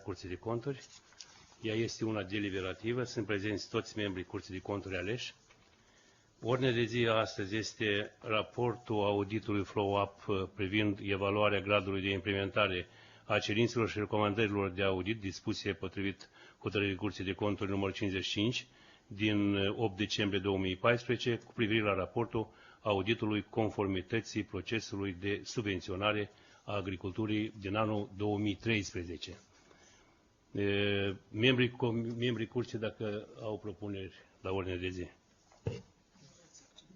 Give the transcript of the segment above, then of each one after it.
Curții de Conturi. Ea este una deliberativă, sunt prezenți toți membrii Curții de Conturi aleși. Ordinea de zi astăzi este raportul auditului follow-up privind evaluarea gradului de implementare a cerințelor și recomandărilor de audit dispuse potrivit hotărârii Curții de Conturi numărul 55 din 8 decembrie 2014 cu privire la raportul auditului conformității procesului de subvenționare a agriculturii din anul 2013. Membrii Curții, dacă au propuneri la ordine de zi.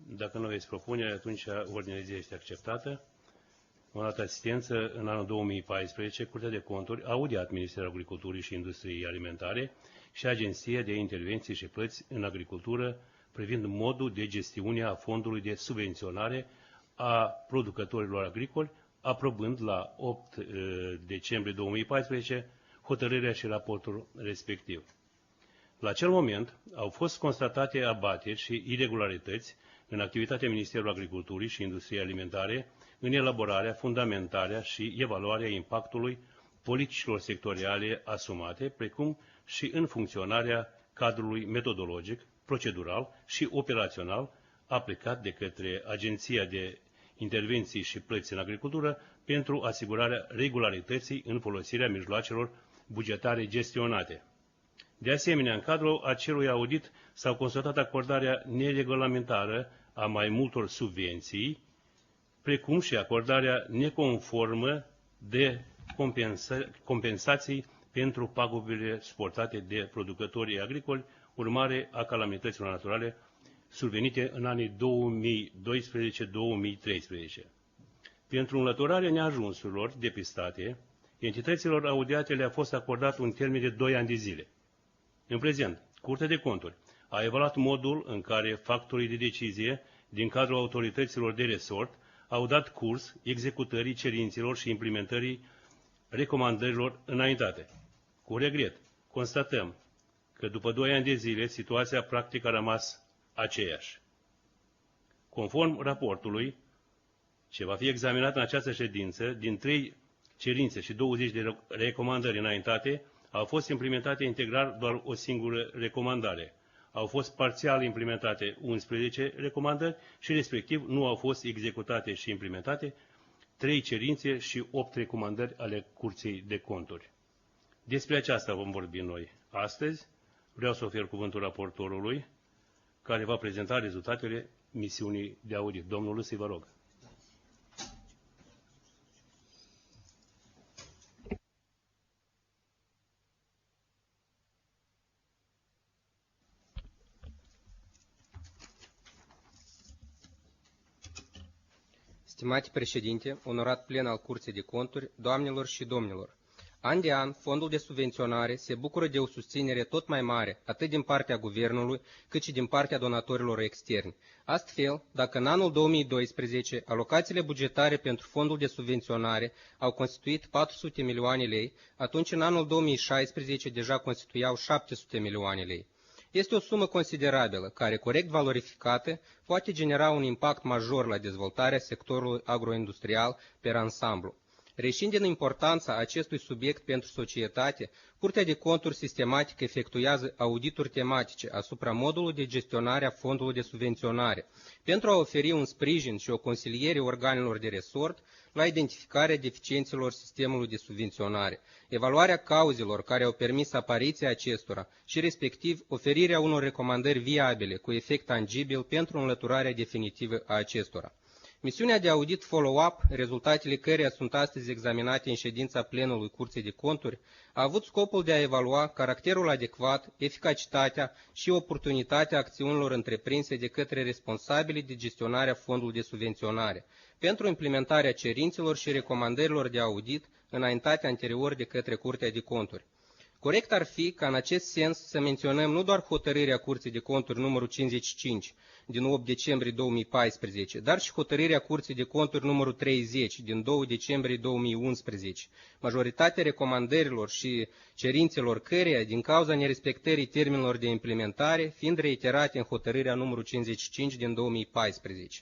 Dacă nu aveți propuneri, atunci ordinea de zi este acceptată. O dată asistență, în anul 2014, Curtea de Conturi a audiat Ministerul Agriculturii și Industriei Alimentare și Agenția de Intervenții și Plăți în Agricultură privind modul de gestiune a fondului de subvenționare a producătorilor agricoli, aprobând la 8 decembrie 2014 hotărârea și raportul respectiv. La acel moment au fost constatate abateri și iregularități în activitatea Ministerului Agriculturii și Industriei Alimentare în elaborarea, fundamentarea și evaluarea impactului politicilor sectoriale asumate, precum și în funcționarea cadrului metodologic, procedural și operațional aplicat de către Agenția de Intervenții și Plăți în Agricultură pentru asigurarea regularității în folosirea mijloacelor bugetare gestionate. De asemenea, în cadrul acelui audit s-a constatat acordarea neregulamentară a mai multor subvenții, precum și acordarea neconformă de compensații pentru pagubele suportate de producătorii agricoli, urmare a calamităților naturale survenite în anii 2012-2013. Pentru înlăturarea neajunsurilor depistate, entităților audiate le-a fost acordat un termen de 2 ani de zile. În prezent, Curtea de Conturi a evaluat modul în care factorii de decizie din cadrul autorităților de resort au dat curs executării cerințelor și implementării recomandărilor înaintate. Cu regret, constatăm că după 2 ani de zile situația practic a rămas aceeași. Conform raportului, ce va fi examinat în această ședință, din 3 cerințe și 20 de recomandări înaintate, au fost implementate integral doar o singură recomandare. Au fost parțial implementate 11 recomandări și respectiv nu au fost executate și implementate 3 cerințe și 8 recomandări ale Curții de Conturi. Despre aceasta vom vorbi noi astăzi. Vreau să ofer cuvântul raportorului, care va prezenta rezultatele misiunii de audit. Domnul Lusi, vă rog. Stimate președinte, onorat plen al Curții de Conturi, doamnelor și domnilor, an de an, fondul de subvenționare se bucură de o susținere tot mai mare, atât din partea guvernului, cât și din partea donatorilor externi. Astfel, dacă în anul 2012 alocațiile bugetare pentru fondul de subvenționare au constituit 400 milioane lei, atunci în anul 2016 deja constituiau 700 milioane lei. Este o sumă considerabilă, care, corect valorificată, poate genera un impact major la dezvoltarea sectorului agroindustrial per ansamblu. Reșind din importanța acestui subiect pentru societate, Curtea de Conturi sistematic efectuează audituri tematice asupra modului de gestionare a fondului de subvenționare, pentru a oferi un sprijin și o consiliere organelor de resort la identificarea deficiențelor sistemului de subvenționare, evaluarea cauzelor care au permis apariția acestora și, respectiv, oferirea unor recomandări viabile cu efect tangibil pentru înlăturarea definitivă a acestora. Misiunea de audit follow-up, rezultatele căreia sunt astăzi examinate în ședința plenului Curții de Conturi, a avut scopul de a evalua caracterul adecvat, eficacitatea și oportunitatea acțiunilor întreprinse de către responsabilii de gestionare a fondului de subvenționare, pentru implementarea cerințelor și recomandărilor de audit înaintate anterior de către Curtea de Conturi. Corect ar fi ca în acest sens să menționăm nu doar hotărârea Curții de Conturi numărul 55 din 8 decembrie 2014, dar și hotărârea Curții de Conturi numărul 30 din 2 decembrie 2011, majoritatea recomandărilor și cerințelor căreia, din cauza nerespectării termenilor de implementare, fiind reiterate în hotărârea numărul 55 din 2014.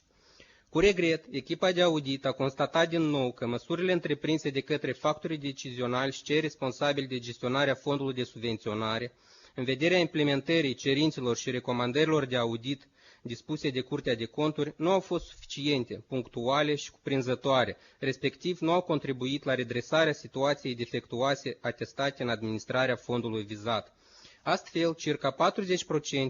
Cu regret, echipa de audit a constatat din nou că măsurile întreprinse de către factorii decizionali și cei responsabili de gestionarea fondului de subvenționare, în vederea implementării cerințelor și recomandărilor de audit dispuse de Curtea de Conturi, nu au fost suficiente, punctuale și cuprinzătoare, respectiv nu au contribuit la redresarea situației defectuoase atestate în administrarea fondului vizat. Astfel, circa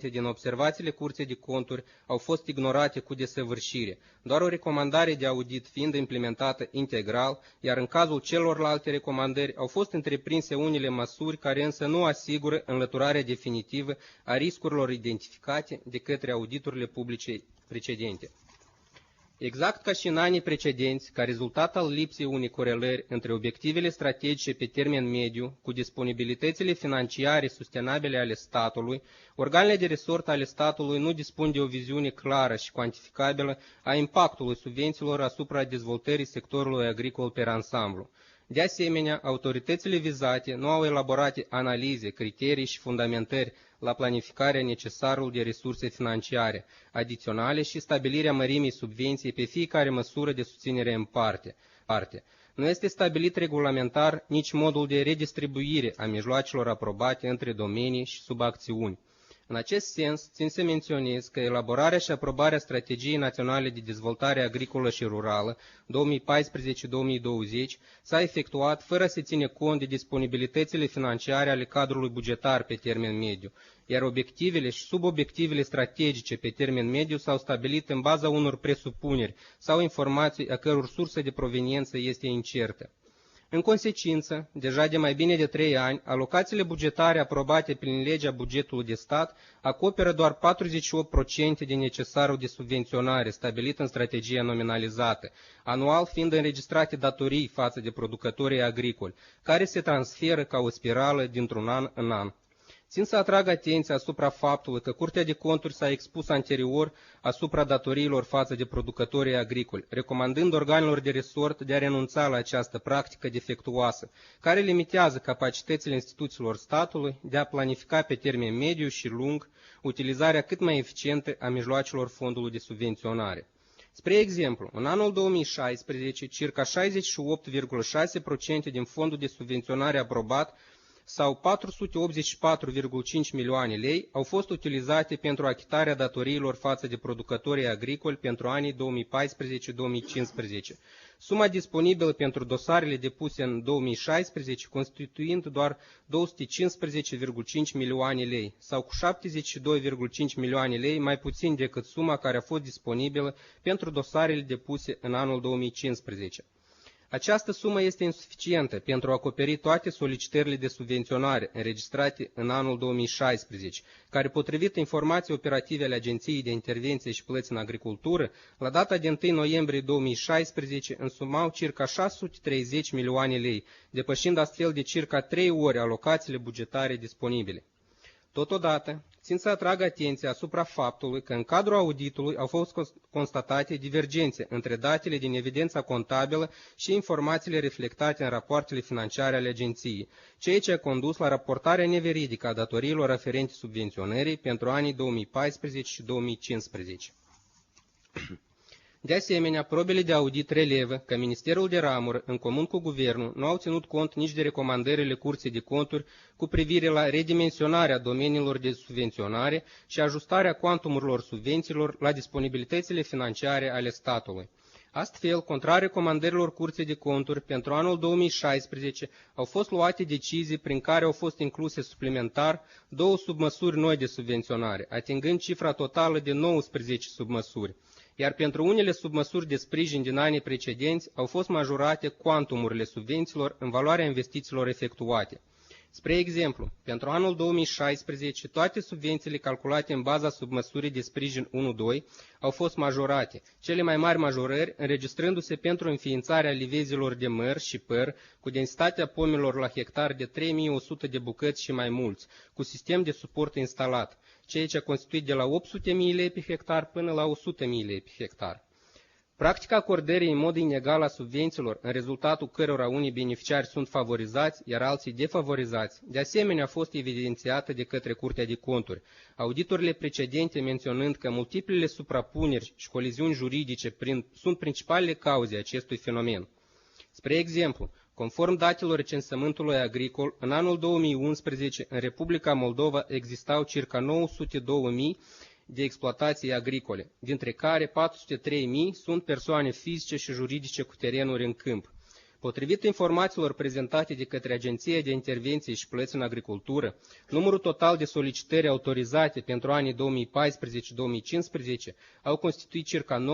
40% din observațiile Curții de Conturi au fost ignorate cu desăvârșire, doar o recomandare de audit fiind implementată integral, iar în cazul celorlalte recomandări au fost întreprinse unele măsuri care însă nu asigură înlăturarea definitivă a riscurilor identificate de către auditurile publice precedente. Exact ca și în anii precedenți, ca rezultat al lipsei unei corelări între obiectivele strategice pe termen mediu cu disponibilitățile financiare sustenabile ale statului, organele de resort ale statului nu dispun de o viziune clară și cuantificabilă a impactului subvențiilor asupra dezvoltării sectorului agricol per ansamblu. De asemenea, autoritățile vizate nu au elaborat analize, criterii și fundamentări la planificarea necesarului de resurse financiare adiționale și stabilirea mărimii subvenției pe fiecare măsură de susținere în parte. Nu este stabilit regulamentar nici modul de redistribuire a mijloacelor aprobate între domenii și subacțiuni. În acest sens, țin să menționez că elaborarea și aprobarea Strategiei Naționale de Dezvoltare Agricolă și Rurală 2014-2020 s-a efectuat fără să ține cont de disponibilitățile financiare ale cadrului bugetar pe termen mediu, iar obiectivele și subobiectivele strategice pe termen mediu s-au stabilit în baza unor presupuneri sau informații a căror sursă de proveniență este incertă. În consecință, deja de mai bine de 3 ani, alocațiile bugetare aprobate prin legea bugetului de stat acoperă doar 48% din necesarul de subvenționare stabilit în strategia nominalizată, anual fiind înregistrate datorii față de producătorii agricoli, care se transferă ca o spirală dintr-un an în an. Țin să atrag atenția asupra faptului că Curtea de Conturi s-a expus anterior asupra datoriilor față de producătorii agricoli, recomandând organelor de resort de a renunța la această practică defectuoasă, care limitează capacitățile instituțiilor statului de a planifica pe termen mediu și lung utilizarea cât mai eficientă a mijloacelor fondului de subvenționare. Spre exemplu, în anul 2016, circa 68,6% din fondul de subvenționare aprobat sau 484,5 milioane lei au fost utilizate pentru achitarea datoriilor față de producătorii agricoli pentru anii 2014-2015. Suma disponibilă pentru dosarele depuse în 2016 constituind doar 215,5 milioane lei sau cu 72,5 milioane lei mai puțin decât suma care a fost disponibilă pentru dosarele depuse în anul 2015. Această sumă este insuficientă pentru a acoperi toate solicitările de subvenționare înregistrate în anul 2016, care, potrivit informației operative ale Agenției de Intervenție și Plăți în Agricultură, la data de 1 noiembrie 2016 însumau circa 630 milioane lei, depășind astfel de circa 3 ori alocațiile bugetare disponibile. Totodată, țin să atrag atenția asupra faptului că în cadrul auditului au fost constatate divergențe între datele din evidența contabilă și informațiile reflectate în rapoartele financiare ale agenției, ceea ce a condus la raportarea neveridică a datoriilor aferente subvenționării pentru anii 2014 și 2015. De asemenea, probele de audit relevă că Ministerul de Ramură, în comun cu Guvernul, nu au ținut cont nici de recomandările Curții de Conturi cu privire la redimensionarea domeniilor de subvenționare și ajustarea cuantumurilor subvențiilor la disponibilitățile financiare ale statului. Astfel, contrar recomandărilor Curții de Conturi, pentru anul 2016 au fost luate decizii prin care au fost incluse suplimentar 2 submăsuri noi de subvenționare, atingând cifra totală de 19 submăsuri, iar pentru unele submăsuri de sprijin din anii precedenți au fost majorate cuantumurile subvențiilor în valoarea investițiilor efectuate. Spre exemplu, pentru anul 2016, toate subvențiile calculate în baza submăsurii de sprijin 1-2 au fost majorate, cele mai mari majorări înregistrându-se pentru înființarea livezilor de măr și păr cu densitatea pomilor la hectar de 3100 de bucăți și mai mulți, cu sistem de suport instalat, ceea ce a constituit de la 800.000 lei pe hectar până la 100.000 lei pe hectar. Practica acordării în mod inegal a subvențiilor, în rezultatul cărora unii beneficiari sunt favorizați, iar alții defavorizați, de asemenea a fost evidențiată de către Curtea de Conturi, auditurile precedente menționând că multiplele suprapuneri și coliziuni juridice sunt principalele cauze acestui fenomen. Spre exemplu, conform datelor recensământului agricol, în anul 2011, în Republica Moldova existau circa 902.000 de exploatații agricole, dintre care 403.000 sunt persoane fizice și juridice cu terenuri în câmp. Potrivit informațiilor prezentate de către Agenția de Intervenție și Plăți în Agricultură, numărul total de solicitări autorizate pentru anii 2014-2015 au constituit circa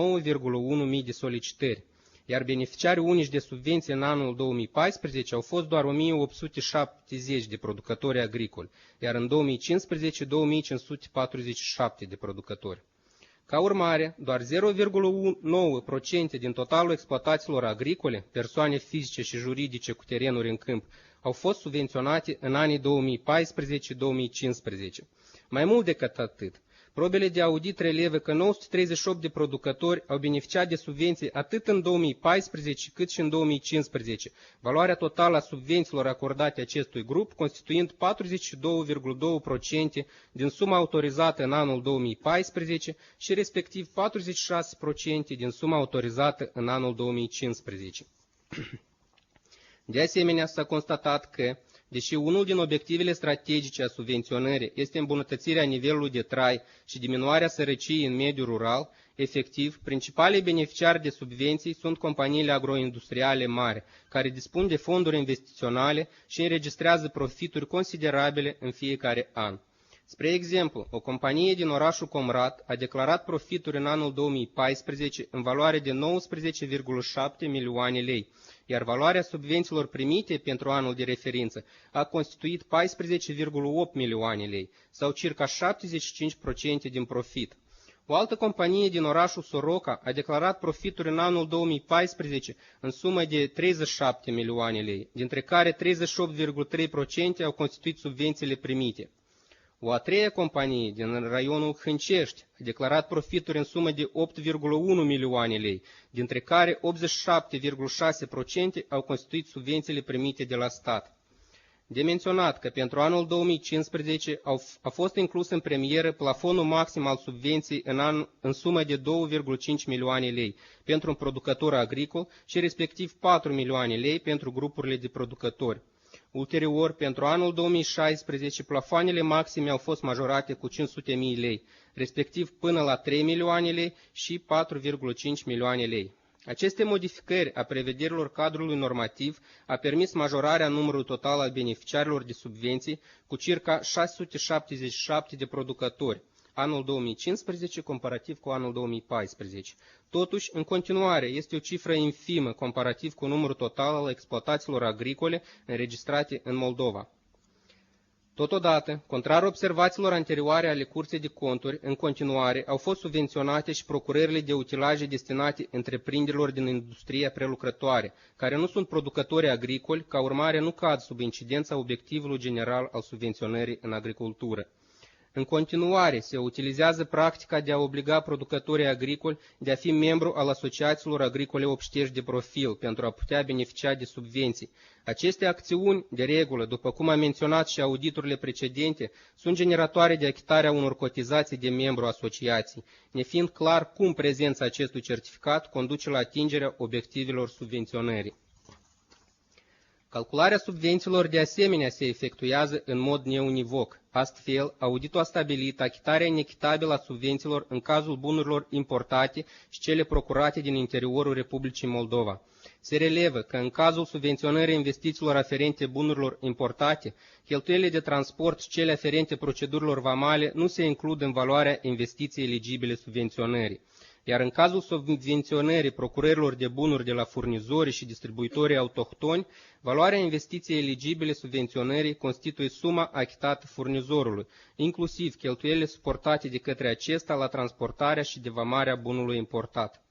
9,1 de solicitări, iar beneficiarii unici de subvenție în anul 2014 au fost doar 1870 de producători agricoli, iar în 2015 2547 de producători. Ca urmare, doar 0,9% din totalul exploatațiilor agricole, persoane fizice și juridice cu terenuri în câmp, au fost subvenționate în anii 2014-2015. Mai mult decât atât, probele de audit relevă că 938 de producători au beneficiat de subvenții atât în 2014 cât și în 2015, valoarea totală a subvențiilor acordate acestui grup constituind 42,2% din suma autorizată în anul 2014 și respectiv 46% din suma autorizată în anul 2015. De asemenea, s-a constatat că, deși unul din obiectivele strategice a subvenționării este îmbunătățirea nivelului de trai și diminuarea sărăciei în mediul rural, efectiv, principalii beneficiari de subvenții sunt companiile agroindustriale mari, care dispun de fonduri investiționale și înregistrează profituri considerabile în fiecare an. Spre exemplu, o companie din orașul Comrat a declarat profituri în anul 2014 în valoare de 19,7 milioane lei, iar valoarea subvențiilor primite pentru anul de referință a constituit 14,8 milioane lei, sau circa 75% din profit. O altă companie din orașul Soroca a declarat profituri în anul 2014 în sumă de 37 milioane lei, dintre care 38,3% au constituit subvențiile primite. O a treia companie din raionul Hâncești a declarat profituri în sumă de 8,1 milioane lei, dintre care 87,6% au constituit subvențiile primite de la stat. De menționat că pentru anul 2015 a fost inclus în premieră plafonul maxim al subvenției în sumă de 2,5 milioane lei pentru un producător agricol și respectiv 4 milioane lei pentru grupurile de producători. Ulterior, pentru anul 2016, plafoanele maxime au fost majorate cu 500.000 lei, respectiv până la 3 milioane lei și 4,5 milioane lei. Aceste modificări a prevederilor cadrului normativ a permis majorarea numărului total al beneficiarilor de subvenții cu circa 677 de producători, anul 2015 comparativ cu anul 2014. Totuși, în continuare, este o cifră infimă comparativ cu numărul total al exploatațiilor agricole înregistrate în Moldova. Totodată, contrar observațiilor anterioare ale Curții de Conturi, în continuare au fost subvenționate și procurările de utilaje destinate întreprinderilor din industria prelucrătoare, care nu sunt producători agricoli, ca urmare nu cad sub incidența obiectivului general al subvenționării în agricultură. În continuare, se utilizează practica de a obliga producătorii agricoli de a fi membru al asociațiilor agricole obștești de profil pentru a putea beneficia de subvenții. Aceste acțiuni, de regulă, după cum am menționat și auditurile precedente, sunt generatoare de achitarea unor cotizații de membru asociației, nefiind clar cum prezența acestui certificat conduce la atingerea obiectivelor subvenționării. Calcularea subvențiilor de asemenea se efectuează în mod neunivoc. Astfel, auditul a stabilit achitarea inechitabilă a subvențiilor în cazul bunurilor importate și cele procurate din interiorul Republicii Moldova. Se relevă că în cazul subvenționării investițiilor aferente bunurilor importate, cheltuielile de transport și cele aferente procedurilor vamale nu se includ în valoarea investiției eligibile subvenționării. Iar în cazul subvenționării procurărilor de bunuri de la furnizorii și distribuitorii autohtoni, valoarea investiției eligibile subvenționării constituie suma achitată furnizorului, inclusiv cheltuielile suportate de către acesta la transportarea și devamarea bunului importat.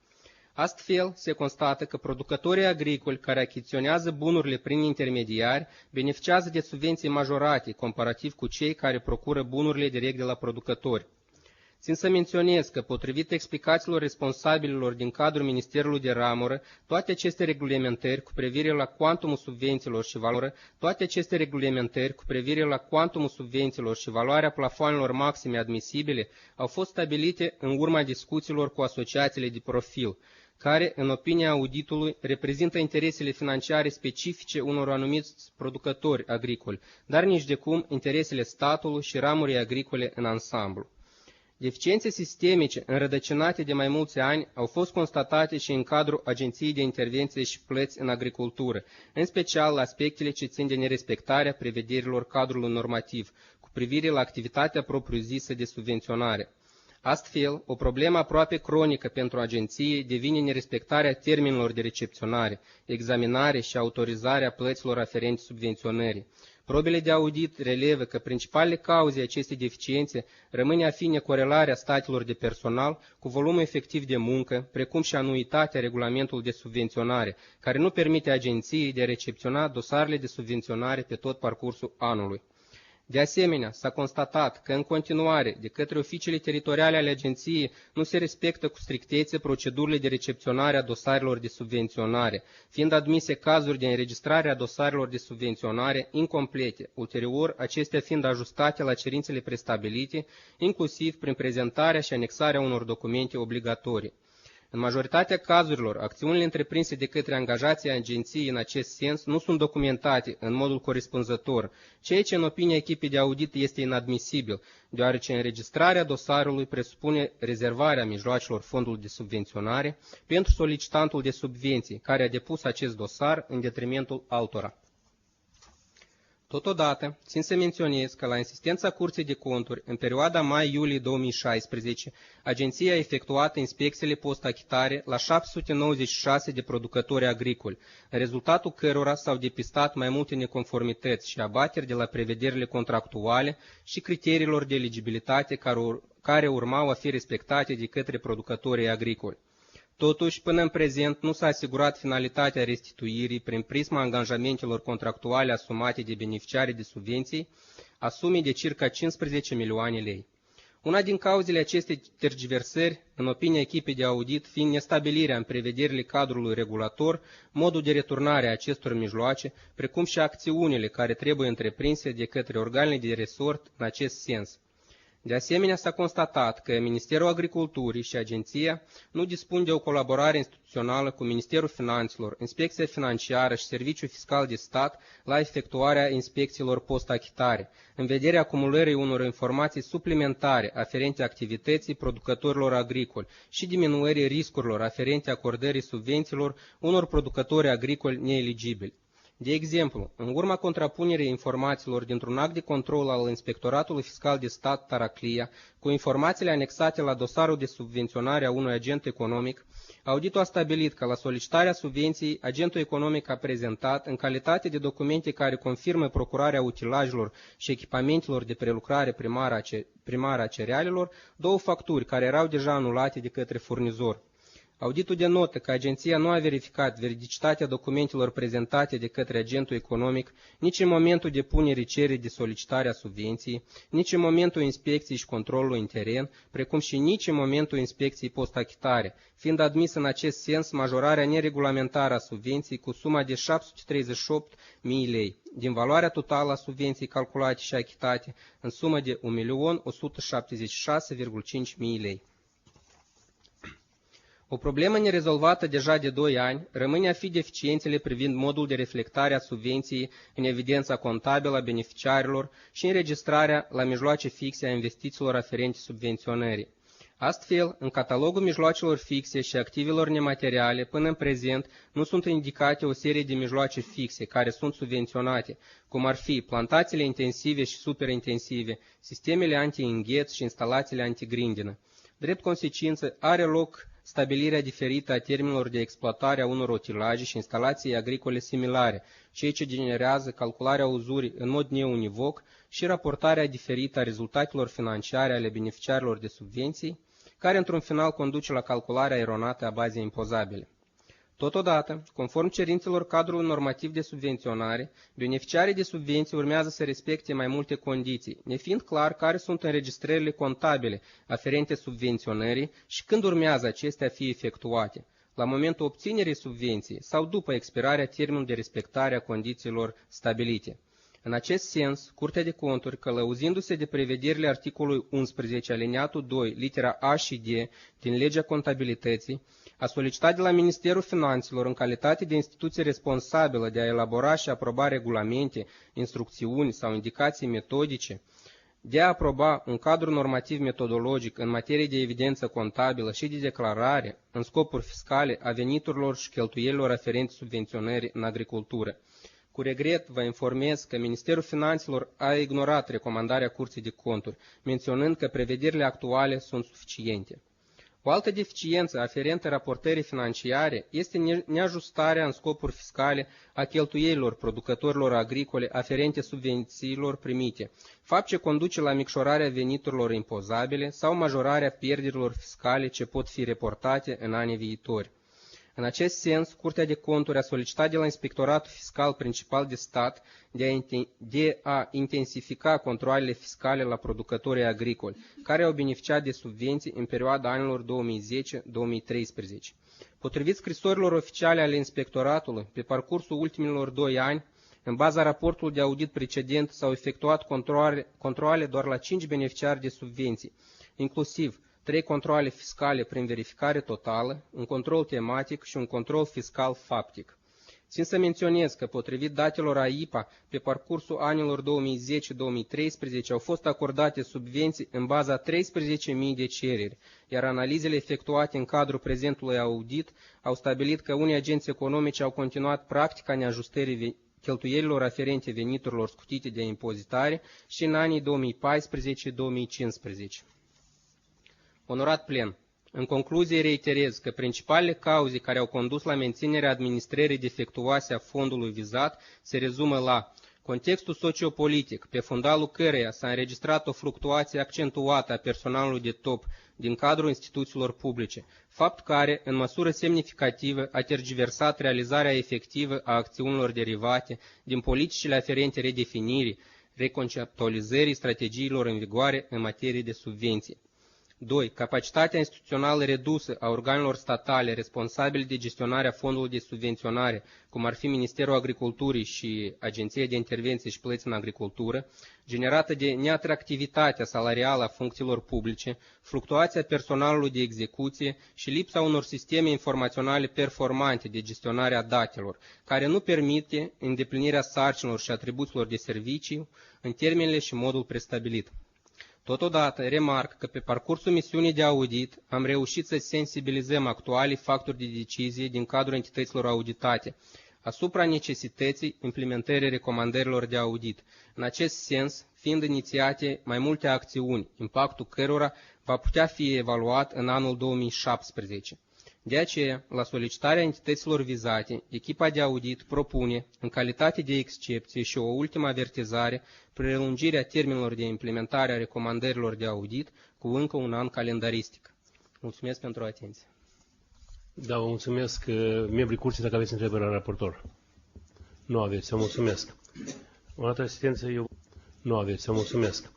Astfel, se constată că producătorii agricoli care achiziționează bunurile prin intermediari beneficiază de subvenții majorate comparativ cu cei care procură bunurile direct de la producători. Țin să menționez că, potrivit explicațiilor responsabililor din cadrul Ministerului de Ramură, toate aceste reglementări cu privire la cuantumul subvențiilor și valoarea plafoanelor maxime admisibile au fost stabilite în urma discuțiilor cu asociațiile de profil, care, în opinia auditului, reprezintă interesele financiare specifice unor anumiți producători agricoli, dar nici de cum interesele statului și ramurii agricole în ansamblu. Deficiențe sistemice înrădăcinate de mai mulți ani au fost constatate și în cadrul Agenției de Intervenție și Plăți în Agricultură, în special la aspectele ce țin de nerespectarea prevederilor cadrului normativ cu privire la activitatea propriu-zisă de subvenționare. Astfel, o problemă aproape cronică pentru agenție devine nerespectarea termenilor de recepționare, examinare și autorizare a plăților aferente subvenționării. Probele de audit relevă că principalele cauze acestei deficiențe rămâne a fi necorelarea statelor de personal cu volumul efectiv de muncă, precum și anuitatea regulamentului de subvenționare, care nu permite agenției de a recepționa dosarele de subvenționare pe tot parcursul anului. De asemenea, s-a constatat că în continuare, de către oficiile teritoriale ale agenției, nu se respectă cu strictețe procedurile de recepționare a dosarelor de subvenționare, fiind admise cazuri de înregistrare a dosarelor de subvenționare incomplete, ulterior acestea fiind ajustate la cerințele prestabilite, inclusiv prin prezentarea și anexarea unor documente obligatorii. În majoritatea cazurilor, acțiunile întreprinse de către angajații agenției în acest sens nu sunt documentate în modul corespunzător, ceea ce în opinia echipei de audit este inadmisibil, deoarece înregistrarea dosarului presupune rezervarea mijloacelor fondului de subvenționare pentru solicitantul de subvenții care a depus acest dosar în detrimentul altora. Totodată, țin să menționez că la insistența Curții de Conturi, în perioada mai-iulie 2016, agenția a efectuat inspecțiile post-achitare la 796 de producători agricoli, în rezultatul cărora s-au depistat mai multe neconformități și abateri de la prevederile contractuale și criteriilor de eligibilitate care urmau a fi respectate de către producătorii agricoli. Totuși, până în prezent, nu s-a asigurat finalitatea restituirii prin prisma angajamentelor contractuale asumate de beneficiarii de subvenții, a sumei de circa 15 milioane lei. Una din cauzele acestei tergiversări, în opinia echipei de audit, fiind nestabilirea în prevederile cadrului regulator, modul de returnare a acestor mijloace, precum și acțiunile care trebuie întreprinse de către organele de resort în acest sens. De asemenea, s-a constatat că Ministerul Agriculturii și Agenția nu dispun de o colaborare instituțională cu Ministerul Finanțelor, Inspecția Financiară și Serviciul Fiscal de Stat la efectuarea inspecțiilor post-achitare, în vederea acumulării unor informații suplimentare aferente activității producătorilor agricoli și diminuării riscurilor aferente acordării subvențiilor unor producători agricoli neeligibili. De exemplu, în urma contrapunerii informațiilor dintr-un act de control al Inspectoratului Fiscal de Stat Taraclia cu informațiile anexate la dosarul de subvenționare a unui agent economic, auditul a stabilit că la solicitarea subvenției, agentul economic a prezentat, în calitate de documente care confirmă procurarea utilajelor și echipamentelor de prelucrare primară a cerealelor, două facturi care erau deja anulate de către furnizor. Auditul denotă că agenția nu a verificat veridicitatea documentelor prezentate de către agentul economic nici în momentul depunerii cererii de solicitare a subvenției, nici în momentul inspecției și controlului în teren, precum și nici în momentul inspecției post-achitare, fiind admis în acest sens majorarea neregulamentară a subvenției cu suma de 738.000 lei, din valoarea totală a subvenției calculate și achitate în sumă de 1.176.500 lei. O problemă nerezolvată deja de 2 ani rămâne a fi deficiențele privind modul de reflectare a subvenției în evidența contabilă a beneficiarilor și înregistrarea la mijloace fixe a investițiilor aferente subvenționării. Astfel, în catalogul mijloacelor fixe și activelor nemateriale, până în prezent, nu sunt indicate o serie de mijloace fixe care sunt subvenționate, cum ar fi plantațiile intensive și superintensive, sistemele anti-îngheț și instalațiile antigrindină. Drept consecință, are loc stabilirea diferită a termenilor de exploatare a unor utilaje și instalații agricole similare, ceea ce generează calcularea uzurii în mod neunivoc și raportarea diferită a rezultatelor financiare ale beneficiarilor de subvenții, care într-un final conduce la calcularea eronată a bazei impozabile. Totodată, conform cerințelor cadrului normativ de subvenționare, beneficiarii de subvenții urmează să respecte mai multe condiții, nefiind clar care sunt înregistrările contabile aferente subvenționării și când urmează acestea a fi efectuate, la momentul obținerii subvenției sau după expirarea termenului de respectare a condițiilor stabilite. În acest sens, Curtea de Conturi, călăuzindu-se de prevederile articolului 11, alineatul 2, litera A și D din Legea Contabilității, a solicitat de la Ministerul Finanțelor, în calitate de instituție responsabilă de a elabora și aproba regulamente, instrucțiuni sau indicații metodice, de a aproba un cadru normativ metodologic în materie de evidență contabilă și de declarare în scopuri fiscale a veniturilor și cheltuielilor aferente subvenționării în agricultură. Cu regret vă informez că Ministerul Finanțelor a ignorat recomandarea Curții de Conturi, menționând că prevederile actuale sunt suficiente. O altă deficiență aferentă raportării financiare este neajustarea în scopuri fiscale a cheltuielilor producătorilor agricole aferente subvențiilor primite, fapt ce conduce la micșorarea veniturilor impozabile sau majorarea pierderilor fiscale ce pot fi reportate în anii viitori. În acest sens, Curtea de Conturi a solicitat de la Inspectoratul Fiscal Principal de Stat de a intensifica controalele fiscale la producătorii agricoli, care au beneficiat de subvenții în perioada anilor 2010-2013. Potrivit scrisorilor oficiale ale Inspectoratului, pe parcursul ultimilor 2 ani, în baza raportului de audit precedent, s-au efectuat controale doar la 5 beneficiari de subvenții, inclusiv 3 controale fiscale prin verificare totală, un control tematic și un control fiscal faptic. Țin să menționez că, potrivit datelor AIPA, pe parcursul anilor 2010-2013 au fost acordate subvenții în baza 13.000 de cereri, iar analizele efectuate în cadrul prezentului audit au stabilit că unii agenți economici au continuat practica neajustării cheltuielilor aferente veniturilor scutite de impozitare și în anii 2014-2015. Onorat plen, în concluzie reiterez că principalele cauze care au condus la menținerea administrării defectuoase a fondului vizat se rezumă la contextul sociopolitic, pe fundalul căreia s-a înregistrat o fluctuație accentuată a personalului de top din cadrul instituțiilor publice, fapt care, în măsură semnificativă, a tergiversat realizarea efectivă a acțiunilor derivate din politicile aferente redefinirii, reconceptualizării strategiilor în vigoare în materie de subvenții. 2. Capacitatea instituțională redusă a organelor statale responsabile de gestionarea fondului de subvenționare, cum ar fi Ministerul Agriculturii și Agenția de Intervenție și Plăți în Agricultură, generată de neatractivitatea salarială a funcțiilor publice, fluctuația personalului de execuție și lipsa unor sisteme informaționale performante de gestionare a datelor, care nu permite îndeplinirea sarcinilor și atribuțiilor de serviciu în termenele și modul prestabilit. Totodată, remarc că pe parcursul misiunii de audit am reușit să sensibilizăm actualii factori de decizie din cadrul entităților auditate asupra necesității implementării recomandărilor de audit. În acest sens, fiind inițiate mai multe acțiuni, impactul cărora va putea fi evaluat în anul 2017. De aceea, la solicitarea entităților vizate, echipa de audit propune, în calitate de excepție și o ultimă avertizare, prelungirea termenilor de implementare a recomandărilor de audit cu încă un an calendaristic. Mulțumesc pentru atenție. Da, vă mulțumesc. Membrii curții, dacă aveți întrebări la raportor. Nu aveți, să mulțumesc. O altă asistență, nu aveți, să mulțumesc.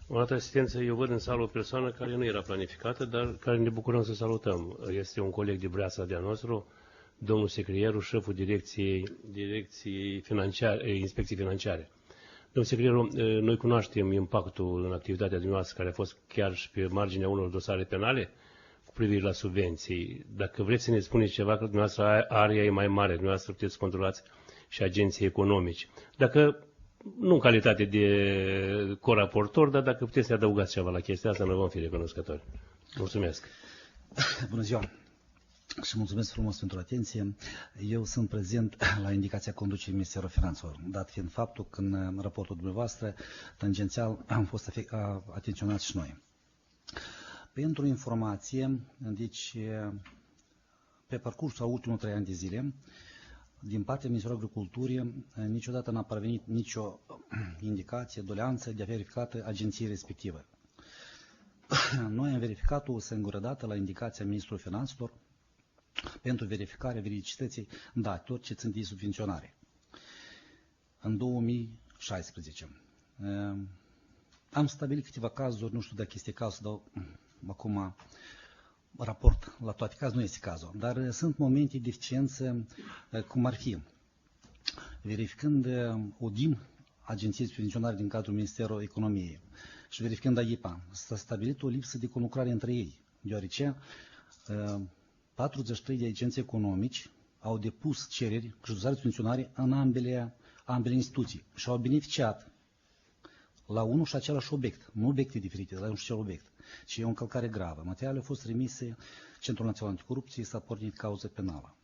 O altă asistență, eu văd în sală o persoană care nu era planificată, dar care ne bucurăm să salutăm. Este un coleg de Breasa de-a nostru, domnul Secrieru, șeful Direcției Inspecții Financiare. Domnul Secrieru, noi cunoaștem impactul în activitatea dumneavoastră, care a fost chiar și pe marginea unor dosare penale cu privire la subvenții. Dacă vreți să ne spuneți ceva, că dumneavoastră area e mai mare, dumneavoastră puteți să controlați și agenții economici. Dacă nu în calitate de coraportor, dar dacă puteți să adăugați ceva la chestia asta, noi vom fi recunoscători. Mulțumesc! Bună ziua! Și mulțumesc frumos pentru atenție. Eu sunt prezent la indicația conducerii Ministerului Finanțelor, dat fiind faptul că în raportul dumneavoastră, tangențial, am fost atenționați și noi. Pentru informație, deci, pe parcursul ultimul 3 ani de zile, din partea Ministerului Agriculturii, niciodată n-a parvenit nicio indicație, doleanță de a verificată agenției respective. Noi am verificat o singură dată la indicația Ministrului Finanțelor pentru verificarea veridicității datelor ce țin de subvenționare. În 2016 am stabilit câteva cazuri, nu știu dacă este cazul să dau acum raport la toate cazurile, nu este cazul, dar sunt momente de deficiență, cum ar fi, verificând ODIM, Agenției Subvenționare din cadrul Ministerului Economiei, și verificând AIPA, s-a stabilit o lipsă de conlucrare între ei, deoarece 43 de agenții economici au depus cereri cu justiția subvenționare în ambele instituții și au beneficiat la unul și același obiect, nu obiecte diferite, la unul și acel obiect, ci e o încălcare gravă. Materialele au fost remise Centrul Național Anticorupție, s-a pornit cauză penală.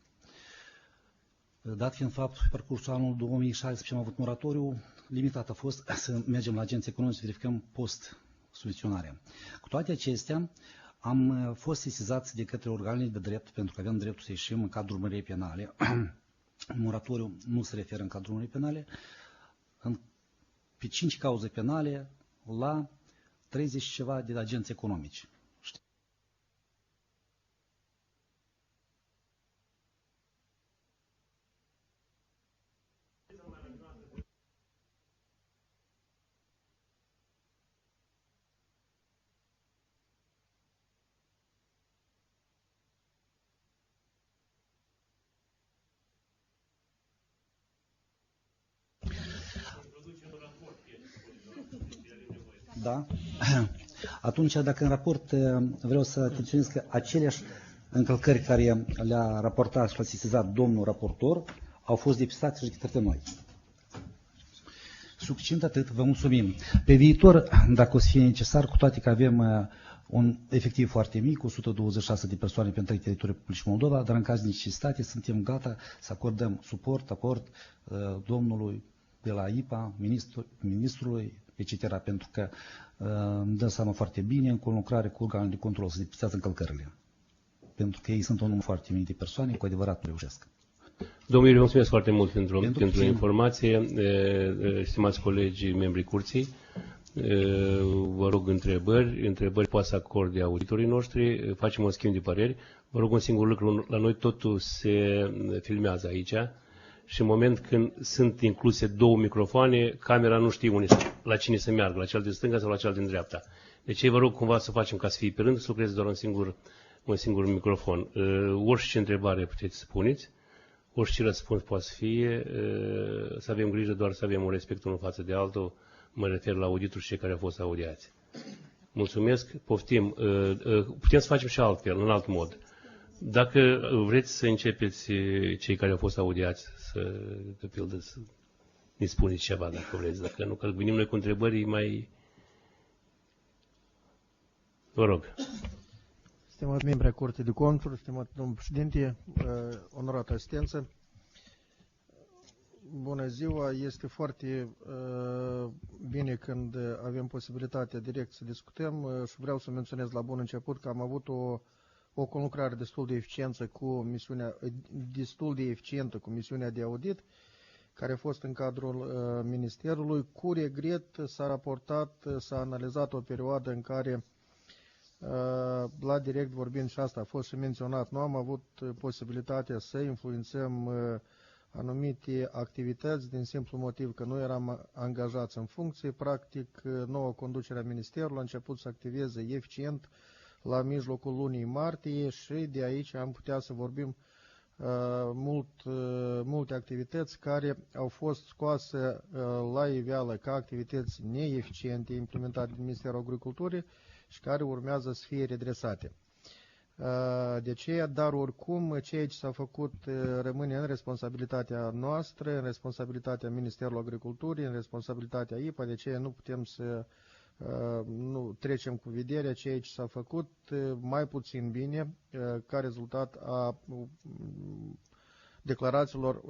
Dat fiind faptul că parcursul anului 2016 am avut moratoriu, limitat a fost să mergem la agenții economici să verificăm post-subvenționarea. Cu toate acestea, am fost sesizați de către organele de drept, pentru că avem dreptul să ieșim în cadrul urmăriei penale. Moratoriu nu se referă în cadrul urmăriei penale, pe 5 cauze penale la 30 ceva de agenți economici. Da? Atunci, dacă în raport vreau să atenționez că aceleași încălcări care le-a raportat și le-a sesizat domnul raportor au fost depistate și de către noi. Succint atât, vă mulțumim. Pe viitor, dacă o să fie necesar, cu toate că avem un efectiv foarte mic, 126 de persoane pe întreg teritoriul Republicii Moldova, dar în caz de necesitate suntem gata să acordăm suport, aport domnului de la IPA, ministrului, etc., pentru că îmi dă seama foarte bine, în conlucrare cu organele de control, să depistează încălcările. Pentru că ei sunt un număr foarte mic de persoane, cu adevărat reușesc. Domnule, mulțumesc foarte mult pentru informație. Stimați colegi, membrii curții, vă rog întrebări poate să acorde auditorii noștri, facem un schimb de păreri. Vă rog un singur lucru, la noi totul se filmează aici și în moment când sunt incluse 2 microfoane, camera nu știe la cine să meargă, la cel din stânga sau la cel din dreapta. Deci vă rog cumva să facem ca să fie pe rând, să lucreze doar un singur microfon. Orice întrebare puteți să puneți, orice răspuns poate să fie, să avem grijă doar să avem un respect unul față de altul, mă refer la auditul și cei care au fost audiați. Mulțumesc, poftim. Putem să facem și altfel, în alt mod. Dacă vreți să începeți cei care au fost audiați, de pildă, să ne spuneți ceva dacă vreți, dacă nu, că venim noi cu întrebări mai... Vă rog. Stimați membri ai Curții de Conturi, stimat domnul președinte, onorată asistență, bună ziua, este foarte bine când avem posibilitatea direct să discutăm și vreau să menționez la bun început că am avut o conlucrare destul de eficientă cu misiunea de audit, care a fost în cadrul Ministerului. Cu regret s-a raportat, s-a analizat o perioadă în care la direct vorbind, și asta a fost și menționat, nu am avut posibilitatea să influențăm anumite activități din simplu motiv că nu eram angajați în funcție. Practic, noua conducere a Ministerului a început să activeze eficient la mijlocul lunii martie și de aici am putea să vorbim multe activități care au fost scoase la iveală ca activități neeficiente implementate de Ministerul Agriculturii și care urmează să fie redresate. De aceea, dar oricum, ceea ce s-a făcut rămâne în responsabilitatea noastră, în responsabilitatea Ministerului Agriculturii, în responsabilitatea IPA, de aceea nu putem să nu trecem cu vederea ceea ce s-a făcut mai puțin bine ca rezultat a declarațiilor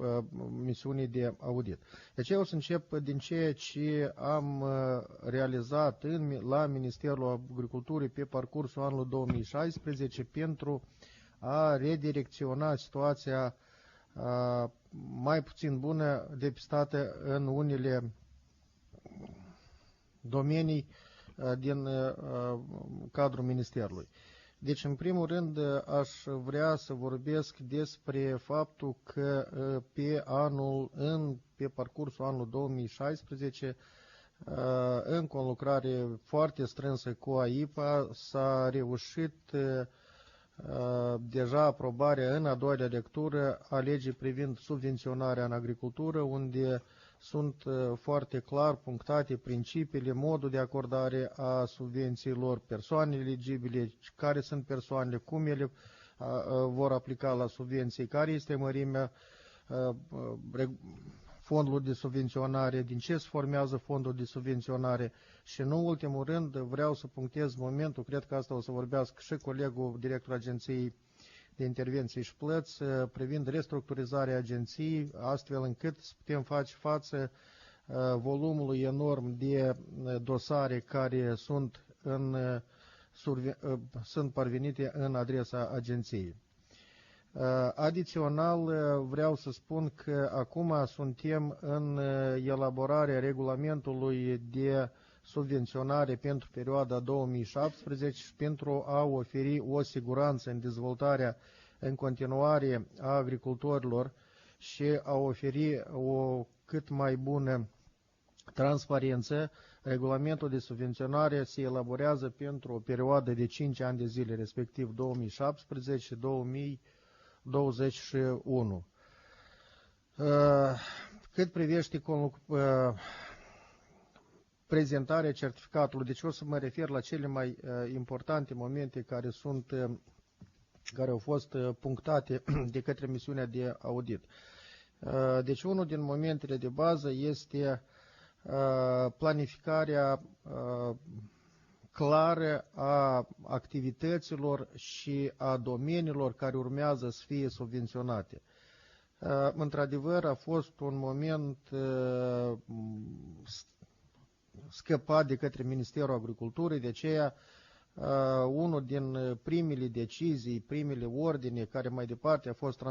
misiunii de audit. Deci eu o să încep din ceea ce am realizat la Ministerul Agriculturii pe parcursul anului 2016 pentru a redirecționa situația mai puțin bună depistată în unele domenii din cadrul Ministerului. Deci, în primul rând, aș vrea să vorbesc despre faptul că pe parcursul anului 2016, în conlucrare foarte strânsă cu AIPA, s-a reușit deja aprobarea în a doua lectură a legii privind subvenționarea în agricultură, unde sunt foarte clar punctate principiile, modul de acordare a subvențiilor, persoanele eligibile, care sunt persoanele, cum ele vor aplica la subvenții, care este mărimea fondului de subvenționare, din ce se formează fondul de subvenționare și, în ultimul rând, vreau să punctez momentul, cred că asta o să vorbească și colegul director Agenției de Intervenții și Plăți, privind restructurizarea agenției, astfel încât să putem face față volumului enorm de dosare care sunt parvenite în adresa agenției. Adițional, vreau să spun că acum suntem în elaborarea regulamentului de subvenționare pentru perioada 2017 și pentru a oferi o siguranță în dezvoltarea în continuare a agricultorilor și a oferi o cât mai bună transparență. Regulamentul de subvenționare se elaborează pentru o perioadă de 5 ani de zile, respectiv 2017 și 2021. Cât privește prezentarea certificatului, deci o să mă refer la cele mai importante momente care au fost punctate de către misiunea de audit. Deci unul din momentele de bază este planificarea clară a activităților și a domeniilor care urmează să fie subvenționate. Într-adevăr, a fost un moment scăpat de către Ministerul Agriculturii, de aceea unul din primele decizii, primele ordine care mai departe a fost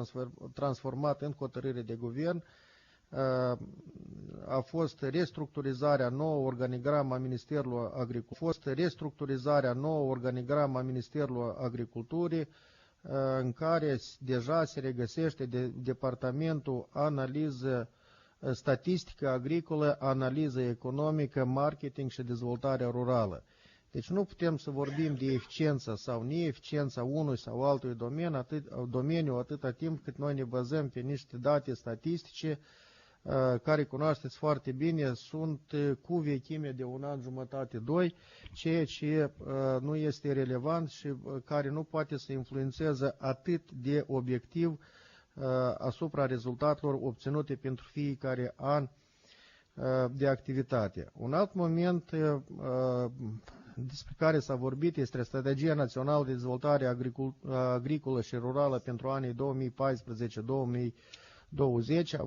transformat în hotărâre de guvern, a fost restructurizarea nouă organigramă a Ministerului Agriculturii, în care deja se regăsește departamentul analiză statistică agricolă, analiză economică, marketing și dezvoltare rurală. Deci nu putem să vorbim de eficiență sau neeficiența unui sau altui domeniu atâta timp cât noi ne bazăm pe niște date statistice care, cunoașteți foarte bine, sunt cu vechime de un an jumătate, doi, ceea ce nu este relevant și care nu poate să influențeze atât de obiectiv asupra rezultatelor obținute pentru fiecare an de activitate. Un alt moment despre care s-a vorbit este Strategia Națională de Dezvoltare Agricolă și Rurală pentru anii 2014-2020,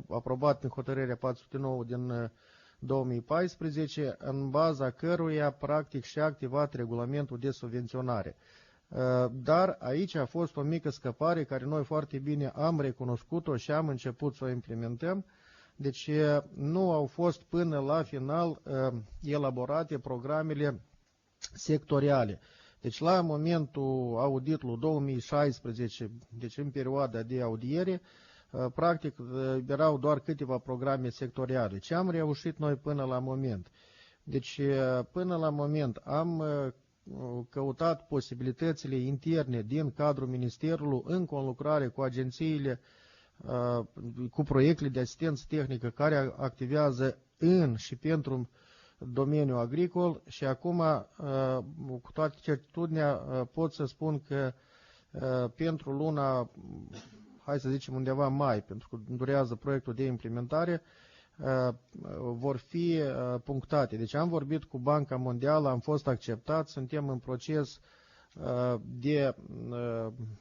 aprobat în hotărârea 409 din 2014, în baza căruia practic și-a activat regulamentul de subvenționare. Dar aici a fost o mică scăpare care noi foarte bine am recunoscut-o și am început să o implementăm. Deci nu au fost până la final elaborate programele sectoriale. Deci la momentul auditului 2016, deci în perioada de audiere, practic erau doar câteva programe sectoriale. Ce am reușit noi până la moment? Deci până la moment am căutat posibilitățile interne din cadrul Ministerului în conlucrare cu agențiile, cu proiectele de asistență tehnică care activează în și pentru domeniul agricol și acum, cu toată certitudinea, pot să spun că pentru luna, hai să zicem undeva mai, pentru că durează proiectul de implementare, vor fi punctate. Deci am vorbit cu Banca Mondială, am fost acceptat, suntem în proces de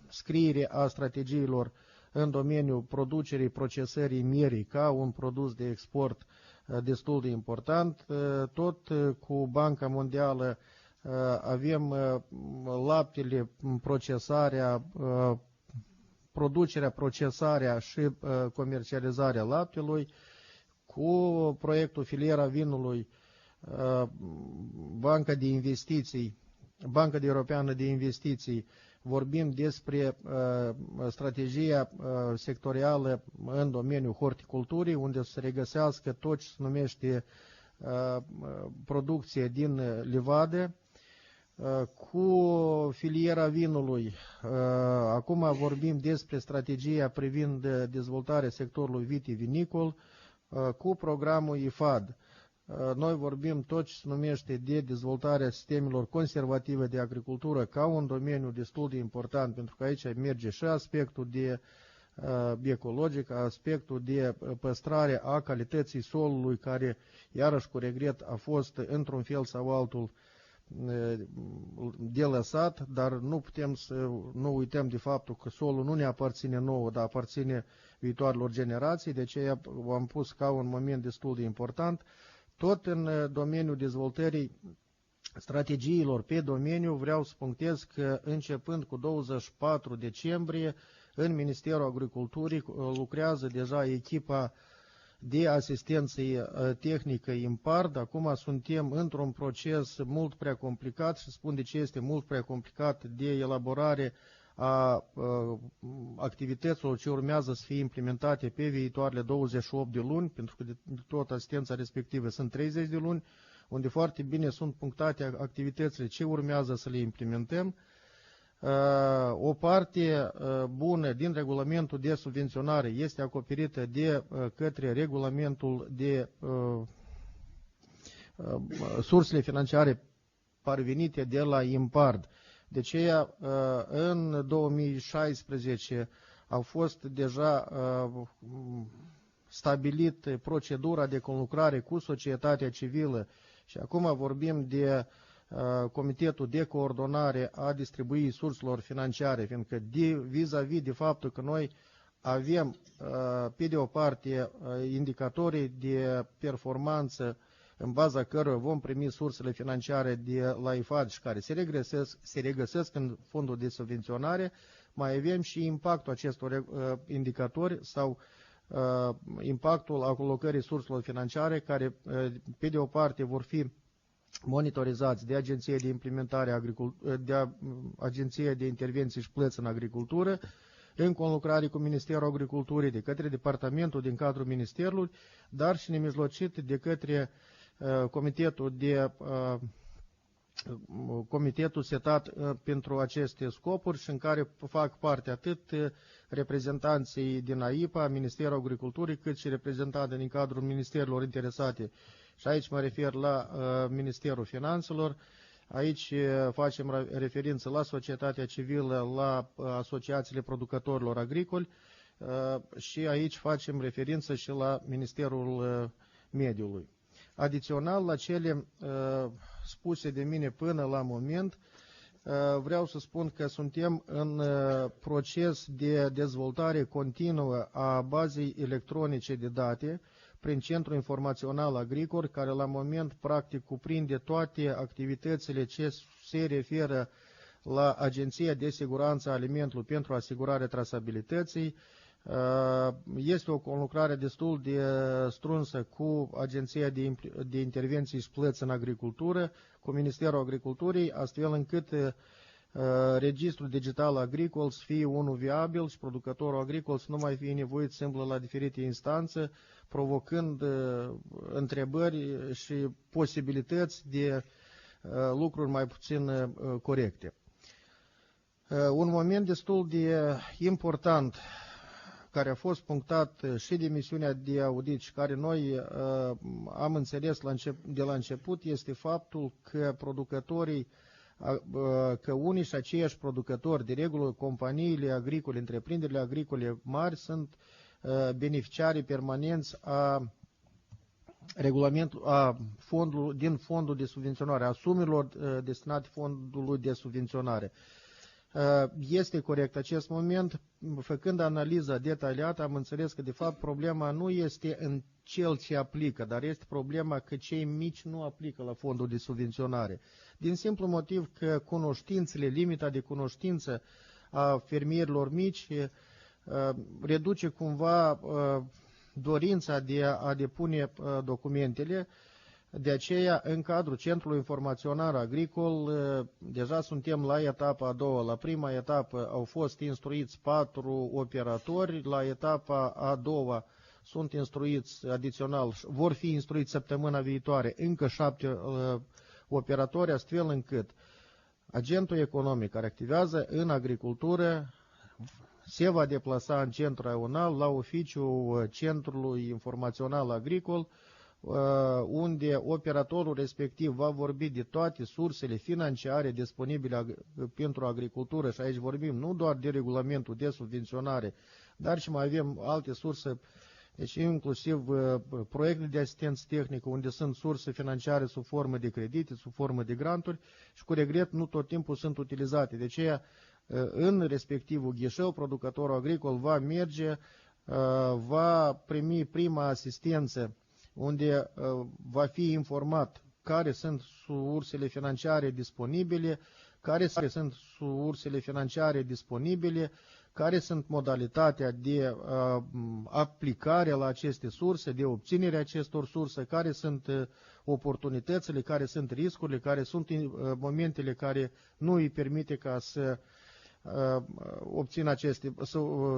scriere a strategiilor în domeniul producerii, procesării mierii ca un produs de export destul de important. Tot cu Banca Mondială avem laptele, procesarea, producerea, procesarea și comercializarea laptelui. Cu proiectul Filiera Vinului, Banca de Europeană de Investiții vorbim despre strategia sectorială în domeniul horticulturii, unde se regăsească tot ce se numește producție din livade, cu filiera vinului. Acum vorbim despre strategia privind dezvoltarea sectorului vitivinicol, cu programul IFAD. Noi vorbim tot ce se numește de dezvoltarea sistemelor conservative de agricultură ca un domeniu destul de important, pentru că aici merge și aspectul de ecologic, aspectul de păstrare a calității solului, care, iarăși cu regret, a fost într-un fel sau altul de lăsat, dar nu putem să nu uităm de faptul că solul nu ne aparține nouă, dar aparține viitoarelor generații, de aceea am pus ca un moment destul de important. Tot în domeniul dezvoltării strategiilor pe domeniu vreau să punctez că începând cu 24 decembrie în Ministerul Agriculturii lucrează deja echipa de asistență tehnică IMPARD. Acum suntem într-un proces mult prea complicat și spun de ce este mult prea complicat, de elaborare a activităților ce urmează să fie implementate pe viitoarele 28 de luni, pentru că de tot asistența respectivă sunt 30 de luni, unde foarte bine sunt punctate activitățile ce urmează să le implementăm. O parte bună din regulamentul de subvenționare este acoperită de către regulamentul de sursele financiare parvenite de la IMPARD. De aceea, în 2016 au fost deja stabilit procedura de conlucrare cu societatea civilă și acum vorbim de Comitetul de Coordonare a Distribuirii Surselor Financiare, fiindcă vis-a-vis de faptul că noi avem, pe de o parte, indicatorii de performanță în baza cărora vom primi sursele financiare de la IFAD și care se regăsesc în fondul de subvenționare, mai avem și impactul acestor indicatori sau impactul alocării surselor financiare, care, pe de o parte, vor fi monitorizați de Agenția de Implementare de Agenția de Intervenții și Plăți în Agricultură, în conlucrare cu Ministerul Agriculturii, de către Departamentul din cadrul Ministerului, dar și nemijlocit de către comitetul setat pentru aceste scopuri și în care fac parte atât reprezentanții din AIPA, Ministerul Agriculturii, cât și reprezentanții din cadrul ministerilor interesate. Și aici mă refer la Ministerul Finanțelor, aici facem referință la societatea civilă, la asociațiile producătorilor agricoli și aici facem referință și la Ministerul Mediului. Adițional la cele spuse de mine până la moment, vreau să spun că suntem în proces de dezvoltare continuă a bazei electronice de date prin Centrul Informațional Agricol, care la moment practic cuprinde toate activitățile ce se referă la Agenția de Siguranță a Alimentului pentru asigurarea trasabilității. Este o conlucrare destul de strânsă cu Agenția de Intervenții și Plăți în Agricultură, cu Ministerul Agriculturii, astfel încât registrul digital agricol să fie unul viabil și producătorul agricol să nu mai fie nevoit să umble la diferite instanțe, provocând întrebări și posibilități de lucruri mai puțin corecte. Un moment destul de important care a fost punctat și de misiunea de audit și care noi am înțeles de la început este faptul că producătorii, că unii și aceiași producători, de regulă companiile agricole, întreprinderile agricole mari, sunt beneficiarii permanenți a din fondul de subvenționare, a sumelor destinate fondului de subvenționare. Este corect acest moment. Făcând analiza detaliată, am înțeles că de fapt problema nu este în cel ce aplică, dar este problema că cei mici nu aplică la fondul de subvenționare. Din simplu motiv că cunoștințele, limita de cunoștință a fermierilor mici reduce cumva dorința de a depune documentele. De aceea, în cadrul Centrului Informațional Agricol, deja suntem la etapa a doua. La prima etapă au fost instruiți 4 operatori, la etapa a doua sunt instruiți adițional, vor fi instruiți săptămâna viitoare încă 7 operatori, astfel încât agentul economic care activează în agricultură se va deplasa în centrul aeronal la oficiul Centrului Informațional Agricol, unde operatorul respectiv va vorbi de toate sursele financiare disponibile pentru agricultură și aici vorbim nu doar de regulamentul de subvenționare, dar și mai avem alte surse, deci inclusiv proiecte de asistență tehnică unde sunt surse financiare sub formă de credite, sub formă de granturi și cu regret nu tot timpul sunt utilizate. De aceea în respectivul ghișeu producătorul agricol va merge, va primi prima asistență unde va fi informat care sunt sursele financiare disponibile, care sunt sursele financiare disponibile, care sunt modalitatea de aplicare la aceste surse, de obținere acestor surse, care sunt oportunitățile, care sunt riscurile, care sunt momentele care nu îi permite ca să obțin